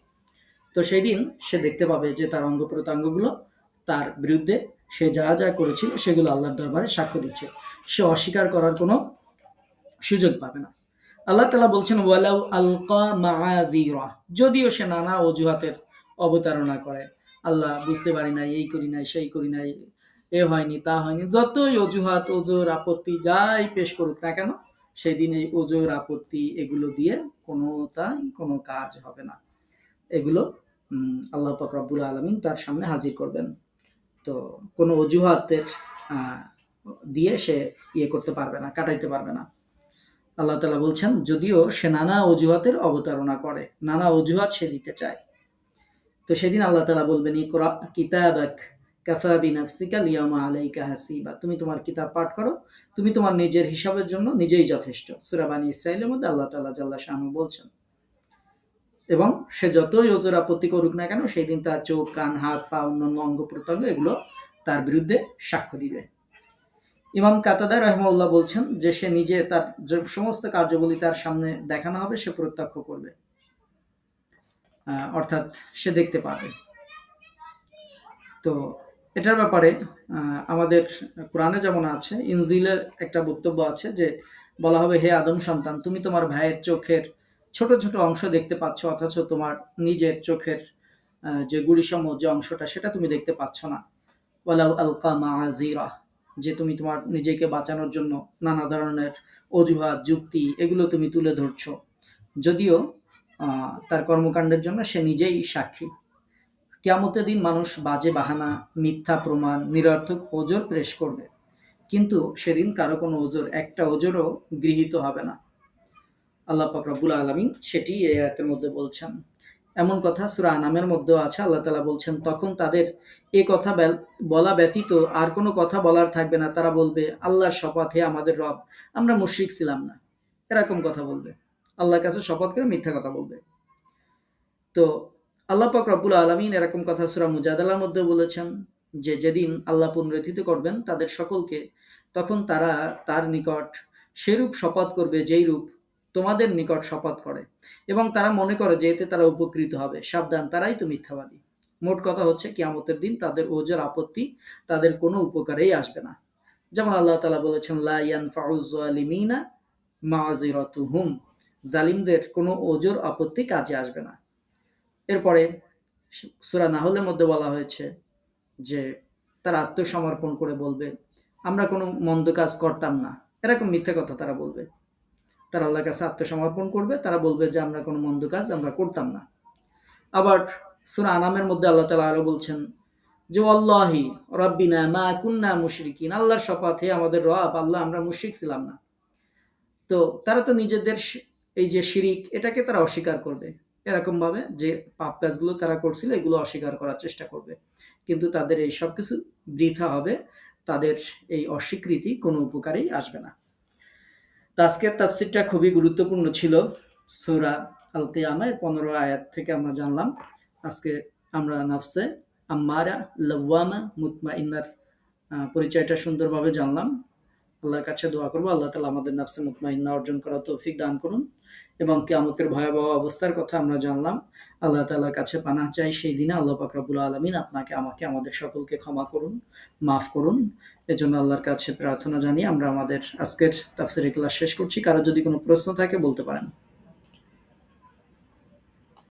তো সেই দিন সে দেখতে পাবে যে তার অঙ্গ প্রত্যঙ্গগুলো তার বিরুদ্ধে সে যা যা করেছিল সেগুলো আল্লাহর দরবারে সাক্ষ্য দিচ্ছে, সে অস্বীকার করার কোনো সুযোগ পাবে না। আল্লাহ তাআলা বলছেন ওয়ালাউ আলকা মাআযিরা, যদিও সে নানা অজুহাতের অবতারণা করে, আল্লাহ বুঝতে পারি নাই, এই করি নাই, সেই করি নাই, এ হয়নি, তা হয়নি, যতই অজুহাত ওজোর আপত্তি যাই পেশ করুক না কেন, সেদিন এই ওজোর আপত্তি এগুলো দিয়ে কোনো কাজ হবে না। এগুলো আল্লাহ পাক রব্বুল আলামিন তার সামনে হাজির করবেন। তো কোনো অজুহাতের আহ, দিয়ে সে করতে পারবে না, কাটাইতে পারবে না। আল্লাহ তাআলা বলছেন যদিও সে নানা অজুহাতের অবতারণা করে, নানা অজুহাত সে দিতে চায়, তো সেদিন আল্লাহ তাআলা বলবেন ইকরা কিতাবাক কাফা বিনাফসিকা লিয়াউমা আলাইকা হাসিবা, তুমি তোমার কিতাব পাঠ করো, তুমি তোমার নিজের হিসাবের জন্য নিজেই যথেষ্ট। সূরা বানী ইসরাঈলের মধ্যে আল্লাহ তাআলা জাল্লা শানহু বলছেন। এবং সে যতই ওজোর আপত্তি করুক না কেন, সেই দিন তার চোখ, কান, হাত, পা, অন্যান্য অঙ্গ প্রত্যঙ্গ এগুলো তার বিরুদ্ধে সাক্ষ্য দিবে। ইমাম কাতাদা রাহিমাহুল্লাহ বলছেন যে সে নিজে তার সমস্ত কার্যাবলী তার সামনে দেখানো হবে, সে প্রত্যক্ষ করবে, অর্থাৎ সে দেখতে পাবে। তো এটার ব্যাপারে আমাদের কোরআনে যেমন আছে, ইনজিলের একটা বক্তব্য আছে যে বলা হবে হে আদম সন্তান, তুমি তোমার ভাইয়ের চোখের ছোট ছোট অংশ দেখতে পাচ্ছ, অথচ তোমার নিজের চোখের যে গুড়িসম যে অংশটা সেটা তুমি দেখতে পাচ্ছ না। ওয়ালাউ আলকা মাআযিরা, যে তুমি তোমার নিজেকে বাঁচানোর জন্য নানা ধরনের অজুহাত, যুক্তি এগুলো তুমি তুলে ধরছো, যদিও তার কর্মকাণ্ডের জন্য সে নিজেই সাক্ষী। কিয়ামতের দিন মানুষ বাজে বাহানা, মিথ্যা প্রমাণ, নিরর্থক ওজর পেশ করবে, কিন্তু সেদিন কারো কোনো ওজর, একটা ওজরও গৃহীত হবে না। আল্লাহ পাক রব্বুল আলামিন সেটি এই আয়াতের মধ্যে বলছেন। এমন কথা সূরা আনামের মধ্যেও আছে, আল্লাহ তাআলা বলছেন তখন তাদের এ কথা বলা ব্যতীত আর কোনো কথা বলার থাকবে না, তারা বলবে আল্লাহর শপথ হে আমাদের রব, আমরা মুশরিক ছিলাম না, এরকম কথা বলবে, আল্লাহর কাছে শপথ করে মিথ্যা কথা বলবে। তো আল্লাহ পাক রব্বুল আলামিন এরকম কথা সূরা মুজাদালার মধ্যে বলেছেন যে যেদিন আল্লাহ পুনরুত্থিত করবেন তাদের সকলকে, তখন তারা তার নিকট সেরূপ শপথ করবে যেই রূপ তোমাদের নিকট শপথ করে, এবং তারা মনে করে যে এতে তারা উপকৃত হবে। সাবধান, তারাই তো মিথ্যাবাদী। মোট কথা হচ্ছে কিয়ামতের দিন তাদের ওজর আপত্তি তাদের কোনো উপকারেই আসবে না। যেমন আল্লাহ তাআলা বলেছেন লা ইয়ানফাউয যালিমিনা মাযিরাতুহুম, জালিমদের কোনো ওজর আপত্তি কাজে আসবে না। এরপরে সূরা নাহলের মধ্যে বলা হয়েছে যে তারা আত্মসমর্পণ করে বলবে আমরা কোনো মন্দ কাজ করতাম না, এরকম মিথ্যা কথা তারা বলবে। তারা আল্লাহর কাছে আত্মসমর্পণ করবে, তারা বলবে যে আমরা কোনো মন্দ কাজ আমরা করতাম না। আবার সূরা আনামের মধ্যে আল্লাহ তাআলা আরো বলছেন যে ওয়াল্লাহি রাব্বিনা মা কুন্না মুশরিকিন, আল্লাহর শপথ হে আমাদের রব আল্লাহ, আমরা মুশরিক ছিলাম না। তো তারা তো নিজেদের এই যে শিরিক এটাকে তারা অস্বীকার করবে, এরকম ভাবে যে পাপ কাজগুলো তারা করছিল এগুলো অস্বীকার করার চেষ্টা করবে, কিন্তু তাদের এই সব কিছু বৃথা হবে, তাদের এই অস্বীকৃতি কোনো উপকারেই আসবে না। তো আজকের তাফসীরটা খুবই গুরুত্বপূর্ণ ছিল। সূরা আল কিয়ামা 15 আয়াত থেকে আমরা জানলাম আজকে আমরা নাফসে আম্মারা লাওয়ামা মুতমাইন্নার পরিচয়টা সুন্দরভাবে জানলাম। আল্লাহর কাছে দোয়া করবো আল্লাহ তাআলা আমাদের নাফসে মুতমাইন্না অর্জন করার তৌফিক দান করুন, এবং কিয়ামতের ভয়াবহ অবস্থার কথা আমরা জানলাম। আল্লাহ তাআলার কাছে পানাহ চাই সেই দিনে আল্লাহ পাক রব্বুল আলামিন আপনাকে আমাকে আমাদের সকলকে ক্ষমা করুন, মাফ করুন। এজন্য আল্লাহর কাছে প্রার্থনা জানিয়ে আমরা আমাদের আজকের তাফসীরের ক্লাস শেষ করছি। কারো যদি কোনো প্রশ্ন থাকে বলতে পারেন।